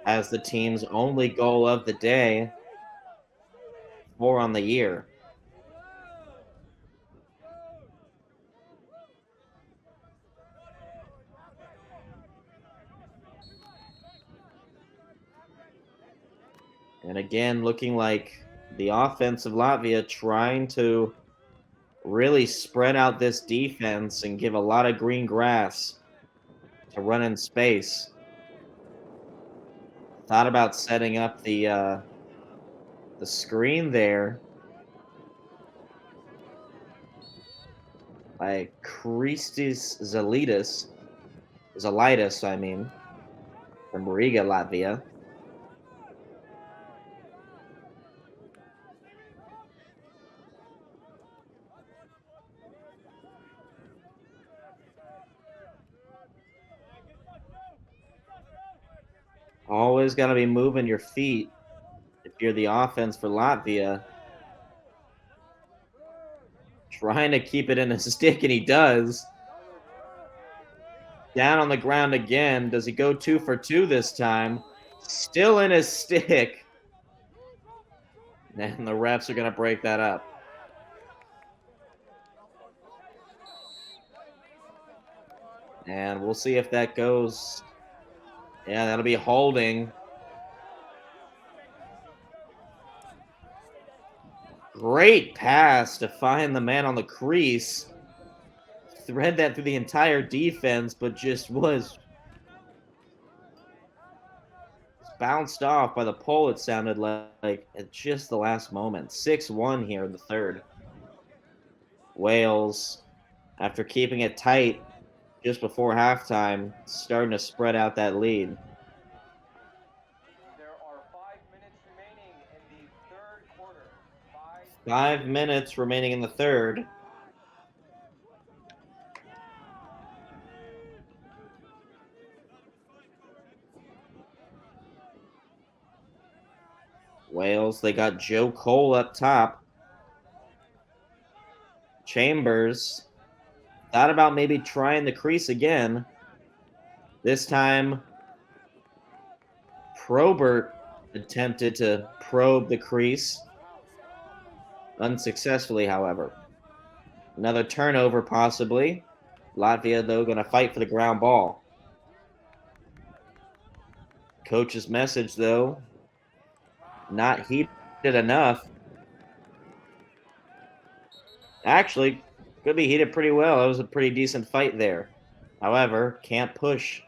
has the team's only goal of the day, 4 on the year. And again, looking like the offense of Latvia trying to really spread out this defense and give a lot of green grass to run in space. Thought about setting up the screen there by Christis Zalitis, I mean, from Riga, Latvia. Always got to be moving your feet if you're the offense for Latvia. Trying to keep it in his stick, and he does. Down on the ground again. Does he go 2 for 2 this time? Still in his stick. And the refs are going to break that up. And we'll see if that goes. Yeah, that'll be holding. Great pass to find the man on the crease. Thread that through the entire defense, but just was bounced off by the pole, it sounded like, at just the last moment. 6-1 here in the third. Wales, after keeping it tight just before halftime, starting to spread out that lead. There are 5 minutes remaining in the third quarter. 5 minutes remaining in the third. Wales, they got Joe Cole up top. Chambers thought about maybe trying the crease again. This time, Probert attempted to probe the crease. Unsuccessfully, however. Another turnover, possibly. Latvia, though, going to fight for the ground ball. Coach's message, though, not heated enough. Actually, could be heated pretty well. It was a pretty decent fight there. However, can't push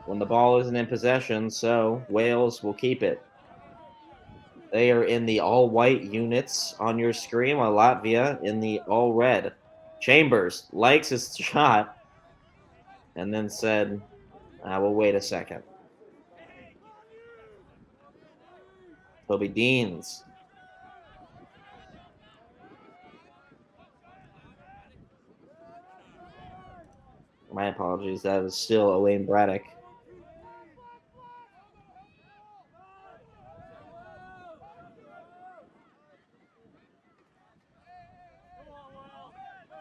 when the ball isn't in possession, so Wales will keep it. They are in the all-white units on your screen, while Latvia in the all-red. Chambers likes his shot and then said, I will wait a second. Toby Deans. My apologies, that is still Elaine Braddock.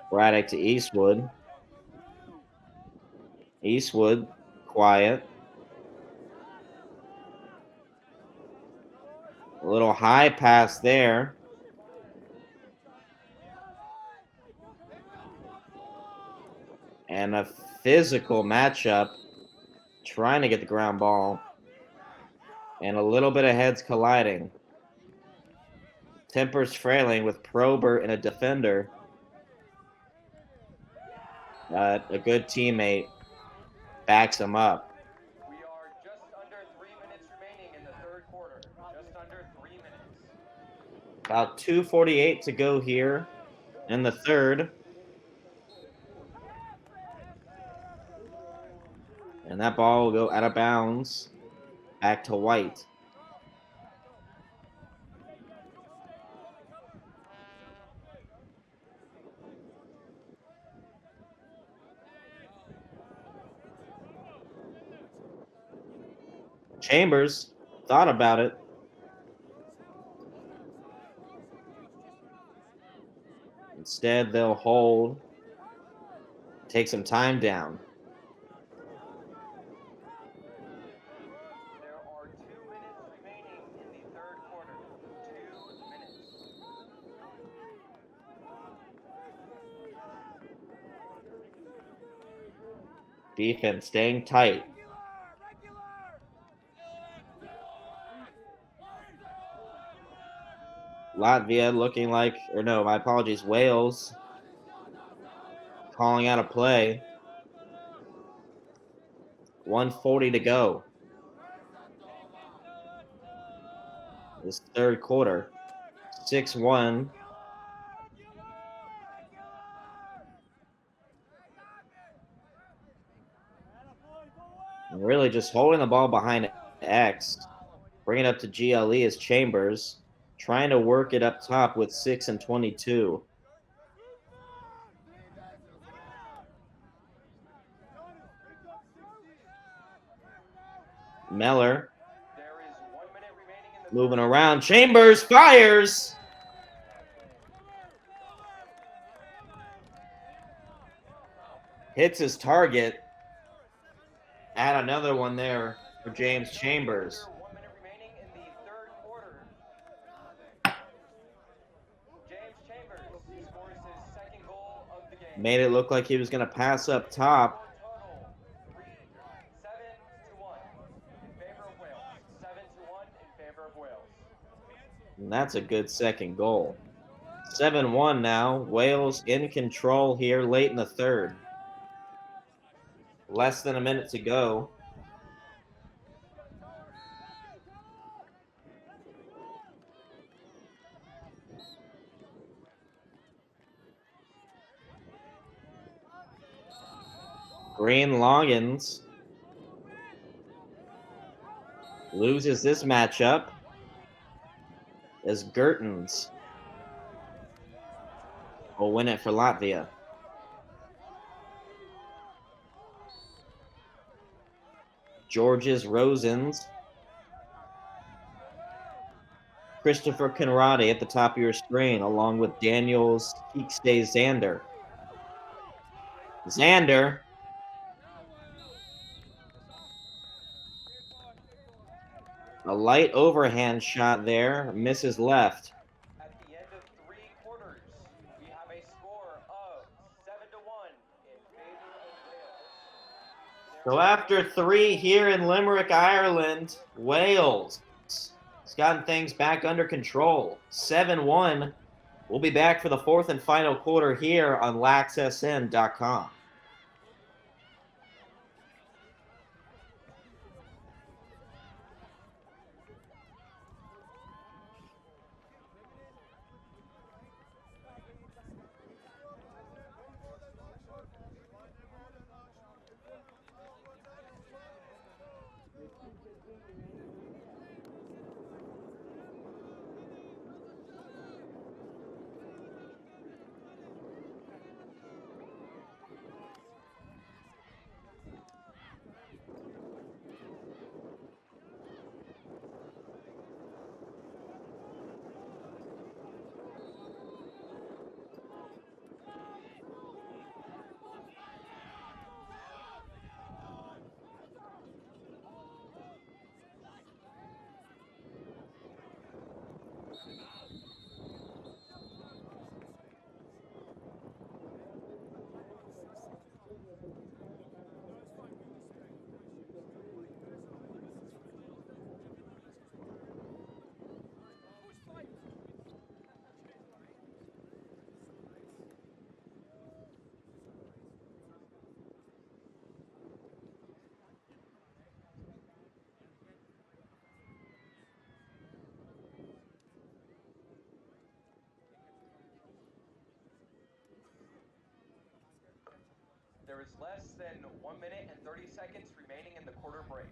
Braddock to Eastwood. Eastwood, quiet. A little high pass there. And a physical matchup. Trying to get the ground ball. And a little bit of heads colliding. Tempers frailing with Probert and a defender. A good teammate backs him up. We are just under 3 minutes remaining in the third quarter. Just under 3 minutes. About 2:48 to go here in the third. And that ball will go out of bounds. Back to White. Chambers thought about it. Instead, they'll hold. Take some time down. There are 2 minutes remaining in the third quarter. 2 minutes. Defense staying tight. Latvia looking like, or no, my apologies, Wales calling out a play. 1:40 to go. This third quarter. 6-1. Really just holding the ball behind X. Bring it up to GLE as Chambers. Trying to work it up top with 6 and 22. Meller. There is 1 minute remaining in the Moving around. Chambers fires. Hits his target. Add another one there for James Chambers. 1 minute remaining in the third quarter. James Chambers scores his second goal of the game. Made it look like he was going to pass up top. Total 7-1 in favor of Wales. 7-1 in favor of Wales. And that's a good second goal. 7-1 now. Wales in control here late in the third. Less than a minute to go. Green Longins loses this matchup as Gertens will win it for Latvia. George's Rosens. Christopher Conradi at the top of your screen, along with Daniels Keekstay Xander. Xander. A light overhand shot there, misses left. At the end of 3 quarters, we have a score of 7-1 in favor of Wales. So after 3 here in Limerick, Ireland, Wales has gotten things back under control. 7-1. We'll be back for the fourth and final quarter here on laxsn.com. There is less than 1 minute and 30 seconds remaining in the quarter break.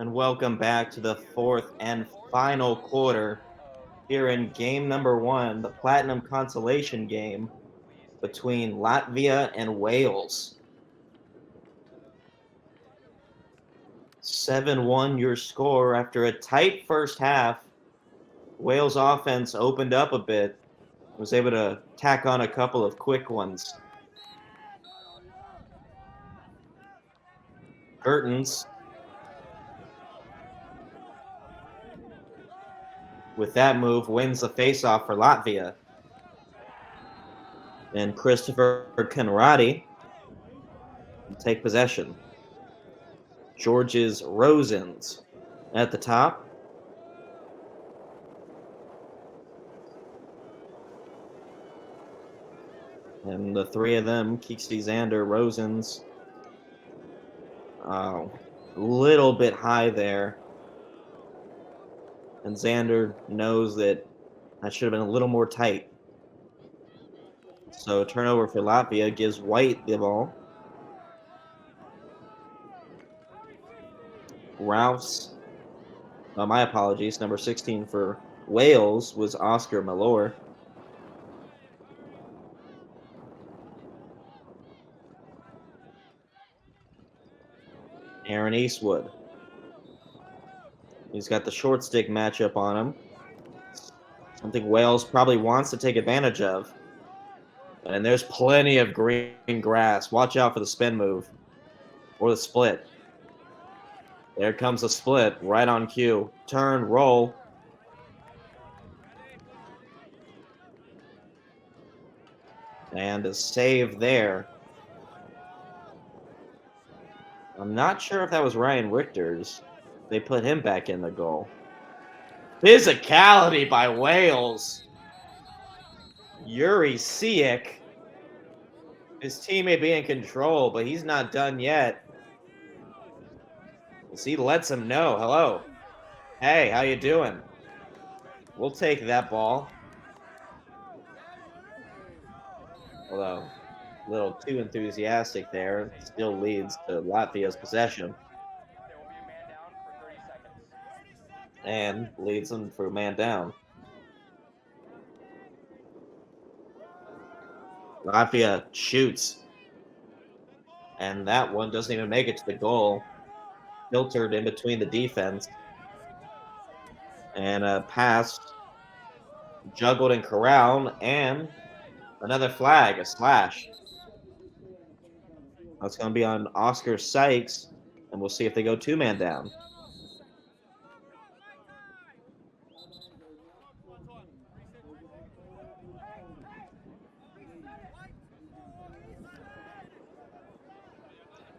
And welcome back to the fourth and final quarter here in game number 1, the Platinum Consolation game between Latvia and Wales. 7-1 your score after a tight first half. Wales offense opened up a bit, was able to tack on a couple of quick ones. Curtains with that move wins the faceoff for Latvia. And Christopher Conradi will take possession. George's Rosens at the top. And the three of them, Keeksey, Xander, Rosens, a little bit high there. And Xander knows that should have been a little more tight. So turnover for Latvia gives White the ball. Ralph's, my apologies, number 16 for Wales was Oscar Malor. Aaron Eastwood. He's got the short stick matchup on him. Something Wales probably wants to take advantage of. And there's plenty of green grass. Watch out for the spin move. Or the split. There comes the split. Right on cue. Turn, roll. And a save there. I'm not sure if that was Ryan Richter's. They put him back in the goal. Physicality by Wales. Yuri Sijek. His team may be in control, but he's not done yet. As he lets him know, hello. Hey, how you doing? We'll take that ball. Although, a little too enthusiastic there. Still leads to Latvia's possession. And leads them for a man down. Latvia shoots. And that one doesn't even make it to the goal. Filtered in between the defense. And a pass juggled and corralled. And another flag, a slash. That's going to be on Oscar Sykes. And we'll see if they go two-man down.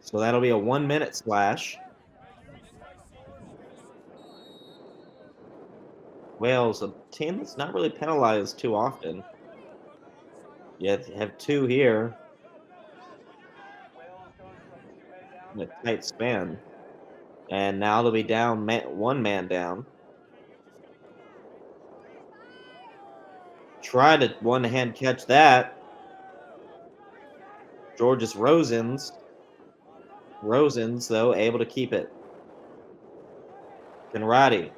So that'll be a 1-minute slash. Wales, a team that's not really penalized too often. Yet have two here. In a tight span. And now they'll be down, one man down. Try to one-hand catch that. George's Rosens. Rosens, though, able to keep it. Conradi.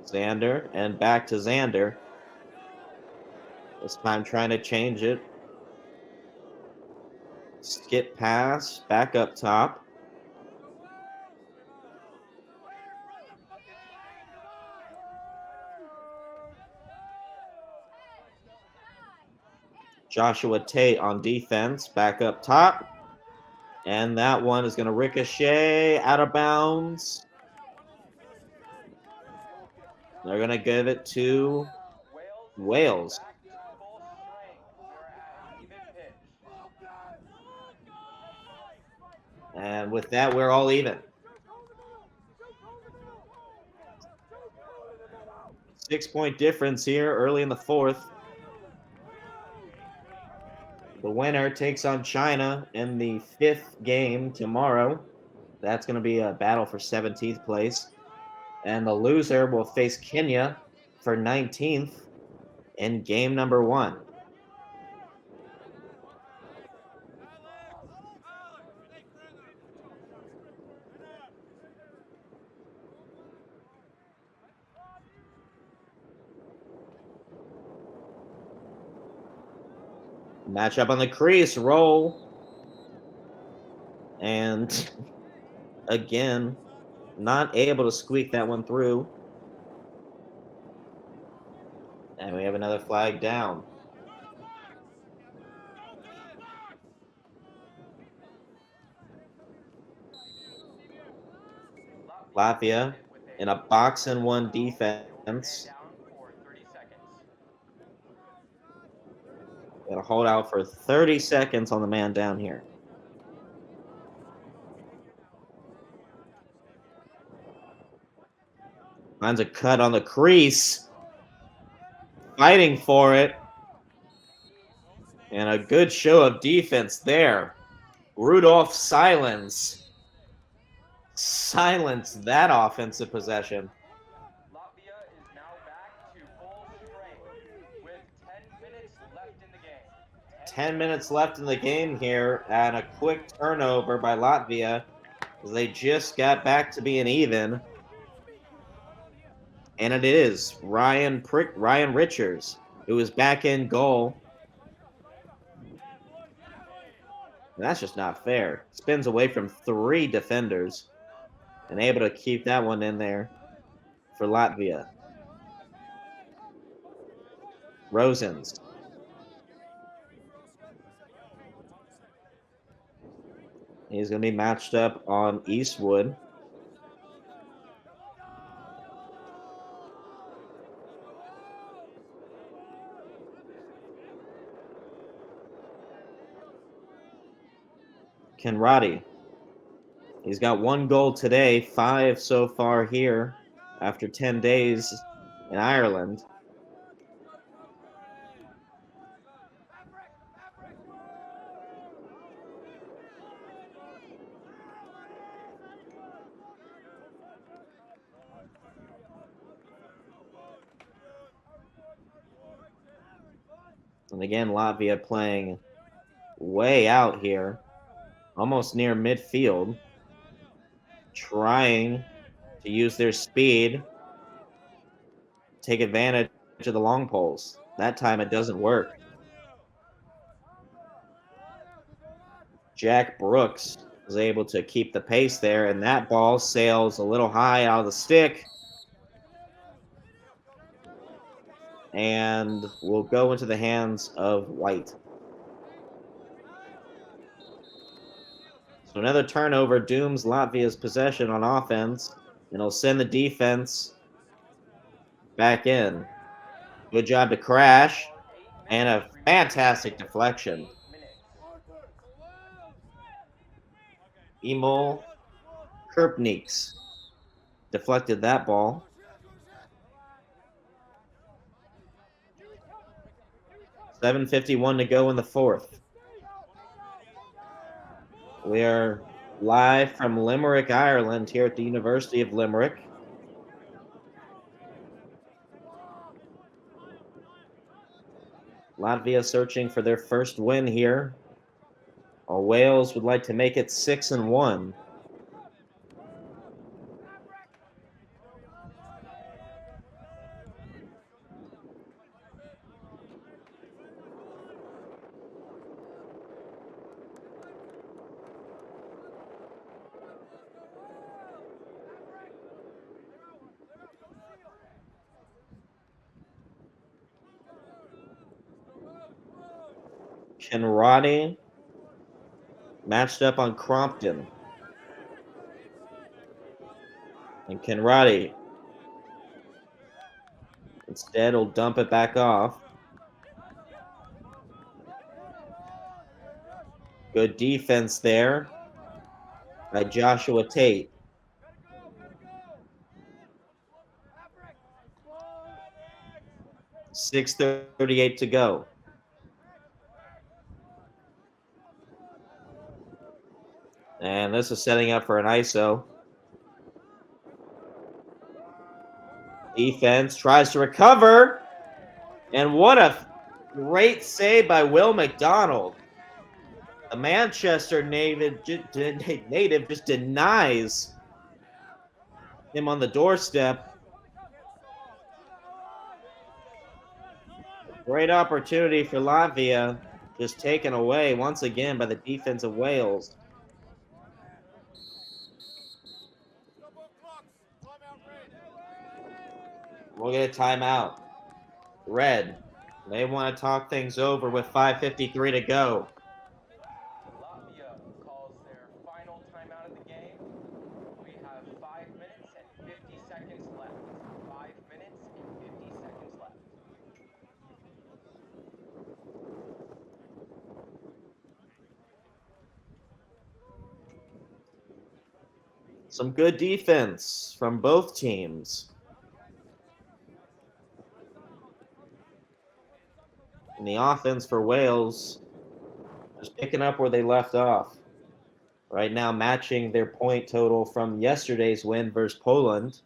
Xander, and back to Xander. This time trying to change it. Skip pass, back up top. Joshua Tate on defense, back up top. And that one is going to ricochet out of bounds. They're going to give it to Wales. Back to full strength. We're at even pitch. And with that, we're all even. 6-point difference here early in the fourth. The winner takes on China in the 5th game tomorrow. That's going to be a battle for 17th place. And the loser will face Kenya for 19th in game number 1. Matchup on the crease, roll. And again, not able to squeak that one through. And we have another flag down. Latvia in a box and one defense. Got to hold out for 30 seconds on the man down here. Finds a cut on the crease. Fighting for it. And a good show of defense there. Rudolph silence that offensive possession. Latvia is now back to full strength with 10 minutes left in the game. 10 minutes left in the game here, and a quick turnover by Latvia as they just got back to being even. And it is Ryan Richards, who is back in goal. And that's just not fair. Spins away from 3 defenders and able to keep that one in there for Latvia. Rosens. He's going to be matched up on Eastwood. Kenrati. He's got 1 goal today, 5 so far here after 10 days in Ireland. And again, Latvia playing way out here, almost near midfield, trying to use their speed, take advantage of the long poles. That time it doesn't work. Jack Brooks is able to keep the pace there, and that ball sails a little high out of the stick and will go into the hands of White. So another turnover dooms Latvia's possession on offense, and it'll send the defense back in. Good job to crash, and a fantastic deflection. Emil Krupniks deflected that ball. .751 to go in the fourth. We are live from Limerick, Ireland, here at the University of Limerick. Latvia searching for their first win here. Wales would like to make it 6-1. Kenrati matched up on Crompton. And Conradi instead will dump it back off. Good defense there by Joshua Tate. 6:38 to go. And this is setting up for an ISO. Defense tries to recover. And what a great save by Will McDonald. The Manchester native just denies him on the doorstep. Great opportunity for Latvia, just taken away once again by the defense of Wales. We'll get a timeout. Red, they want to talk things over with 5:53 to go. Latvia calls their final timeout of the game. We have 5 minutes and 50 seconds left. 5 minutes and 50 seconds left. Some good defense from both teams. And the offense for Wales just picking up where they left off. Right now matching their point total from yesterday's win versus Poland.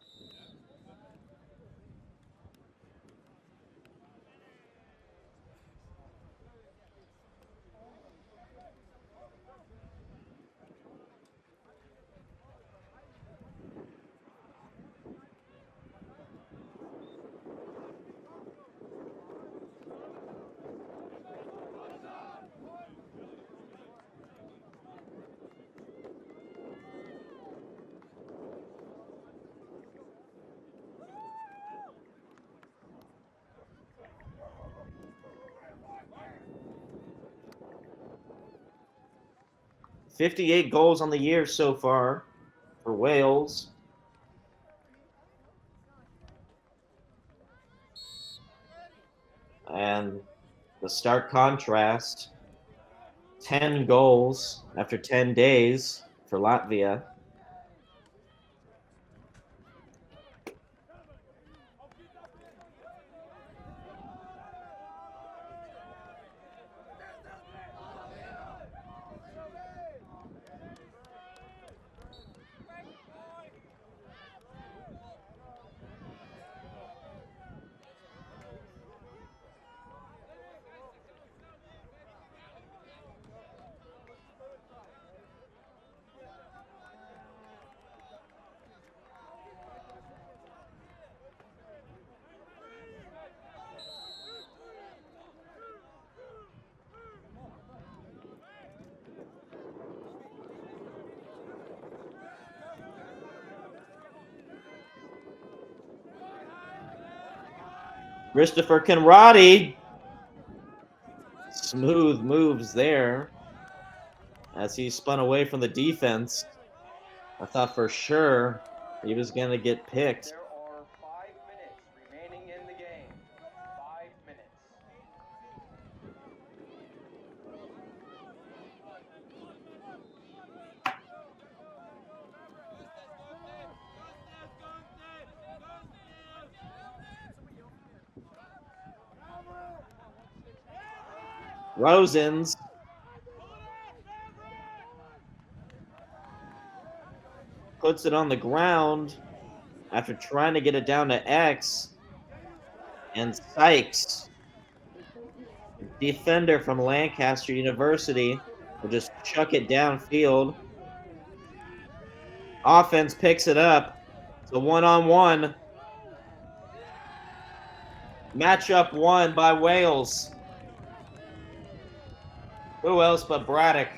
$58 goals on the year so far for Wales. And the stark contrast, 10 goals after 10 days for Latvia. Christopher Conradi. Smooth moves there as he spun away from the defense. I thought for sure he was going to get picked. There are 5 minutes remaining in the game. 5 minutes. Rosens puts it on the ground after trying to get it down to X. And Sykes, defender from Lancaster University, will just chuck it downfield. Offense picks it up. It's a one-on-one. Matchup won by Wales. Who else but Braddock?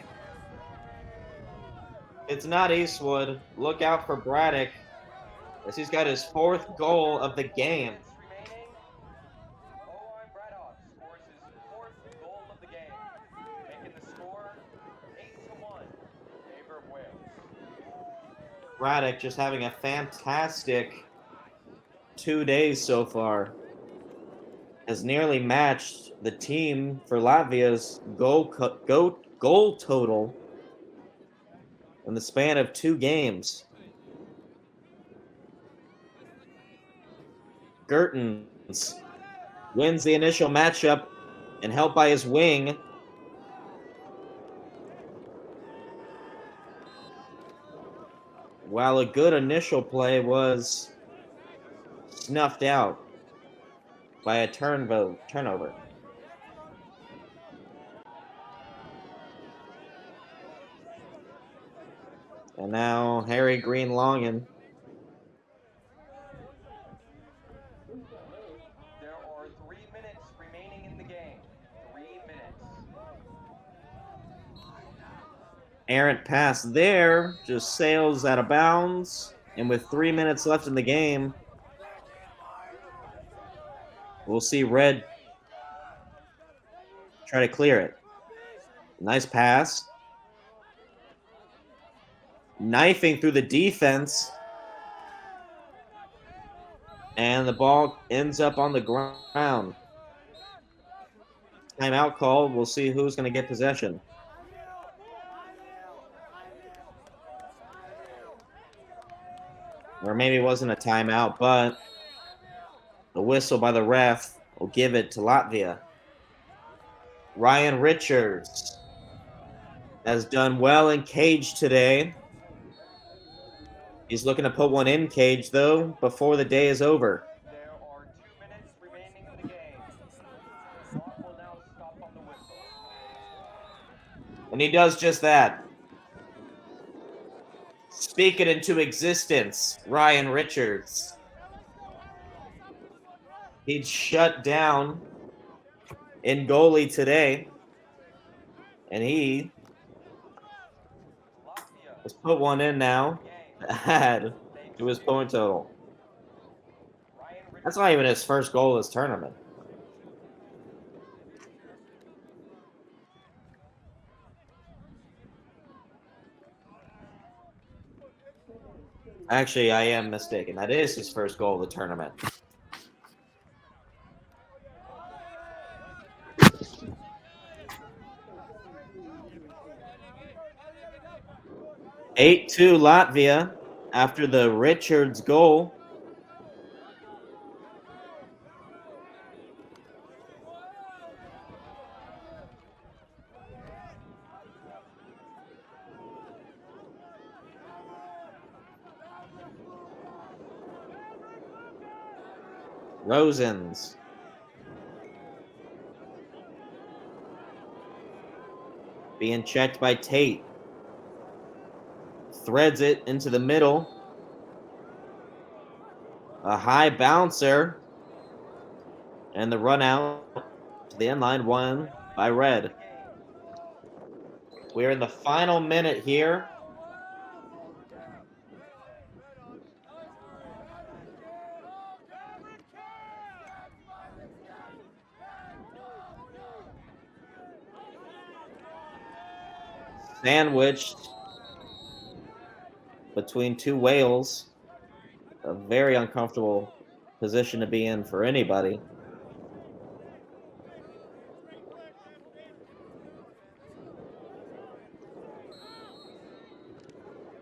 It's not Eastwood. Look out for Braddock, as he's got his 4th goal of the game. Owen Braddock scores his 4th goal of the game, making the score 8-1. Braddock just having a fantastic 2 days so far. Has nearly matched the team for Latvia's goal total in the span of 2 games. Gertens wins the initial matchup and helped by his wing. While a good initial play was snuffed out by a turnover. And now Harry Green-Longen. There are 3 minutes remaining in the game. 3 minutes. Errant pass there, just sails out of bounds. And with 3 minutes left in the game, we'll see Red try to clear it. Nice pass. Knifing through the defense. And the ball ends up on the ground. Timeout called. We'll see who's going to get possession. Or maybe it wasn't a timeout, but a whistle by the ref will give it to Latvia. Ryan Richards has done well in cage today. He's looking to put one in cage, though, before the day is over. There are 2 minutes remaining in the game. Clock will now stop on the whistle. And he does just that. Speak it into existence, Ryan Richards. He'd shut down in goalie today. And he has put one in now to add to his point total. That's not even his first goal this tournament. Actually, I am mistaken. That is his first goal of the tournament. (8-2) Latvia after the Richards goal. Rosens. Being checked by Tate. Threads it into the middle. A high bouncer. And the run out to the end line won by Red. We're in the final minute here. Sandwiched between two whales. A very uncomfortable position to be in for anybody.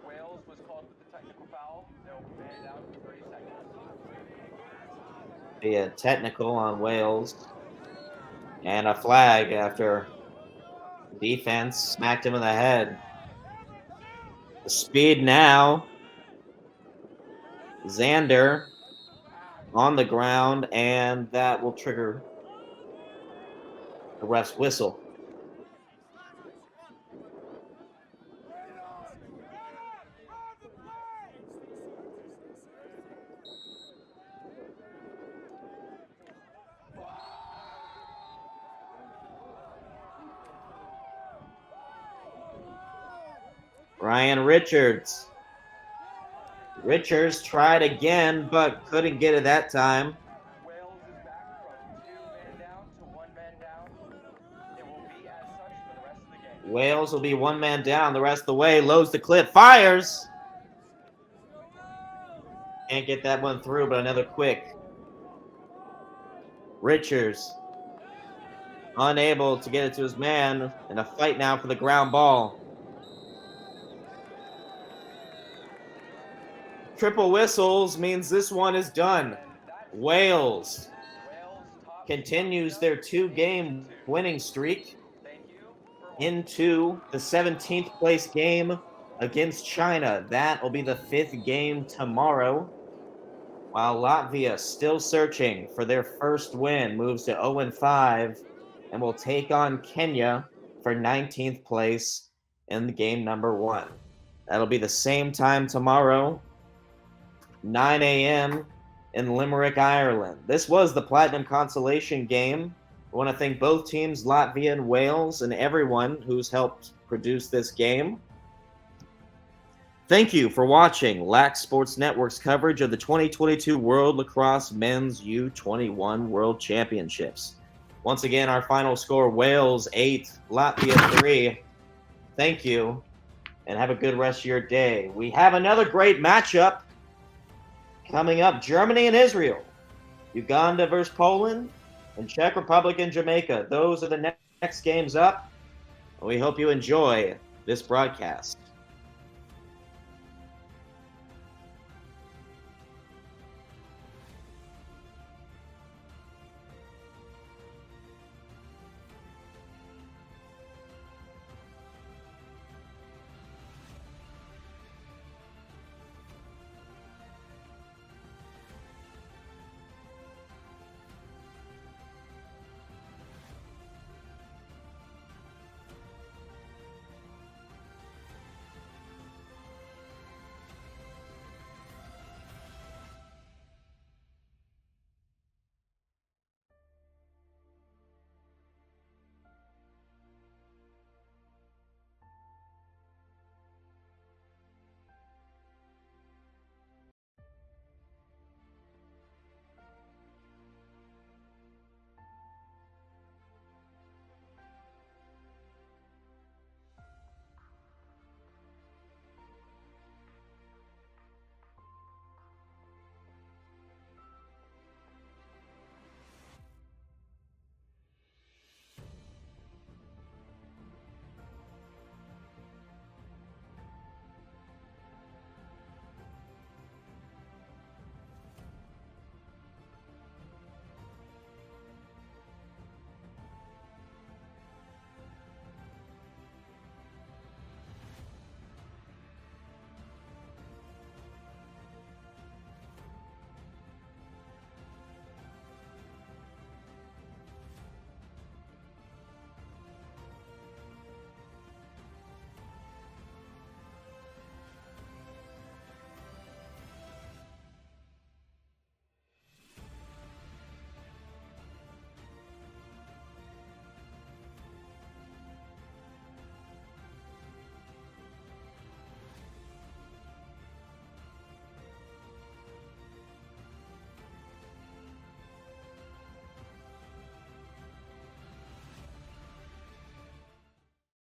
Wales was called with the technical foul. They'll man it out in 30 seconds. Be a technical on Wales. And a flag after defense smacked him in the head. The speed now. Xander on the ground, and that will trigger the ref's whistle. Ryan Richards. Richards tried again, but couldn't get it that time. Wales is back from 2 man down to 1 man down. It will be as such for the rest of the game. Wales will be 1 man down the rest of the way. Loads the clip. Fires. Can't get that one through, but another quick. Richards unable to get it to his man in a fight now for the ground ball. Triple whistles means this one is done. Wales continues their 2-game winning streak into the 17th place game against China. That will be the 5th game tomorrow. While Latvia, still searching for their first win, moves to 0-5 and will take on Kenya for 19th place in game number 1. That'll be the same time tomorrow, 9 a.m. in Limerick, Ireland. This was the Platinum Consolation game. I want to thank both teams, Latvia and Wales, and everyone who's helped produce this game. Thank you for watching Lax Sports Network's coverage of the 2022 World Lacrosse Men's U21 World Championships. Once again, our final score, Wales 8, Latvia 3. Thank you, and have a good rest of your day. We have another great matchup coming up, Germany and Israel, Uganda versus Poland, and Czech Republic and Jamaica. Those are the next games up. We hope you enjoy this broadcast.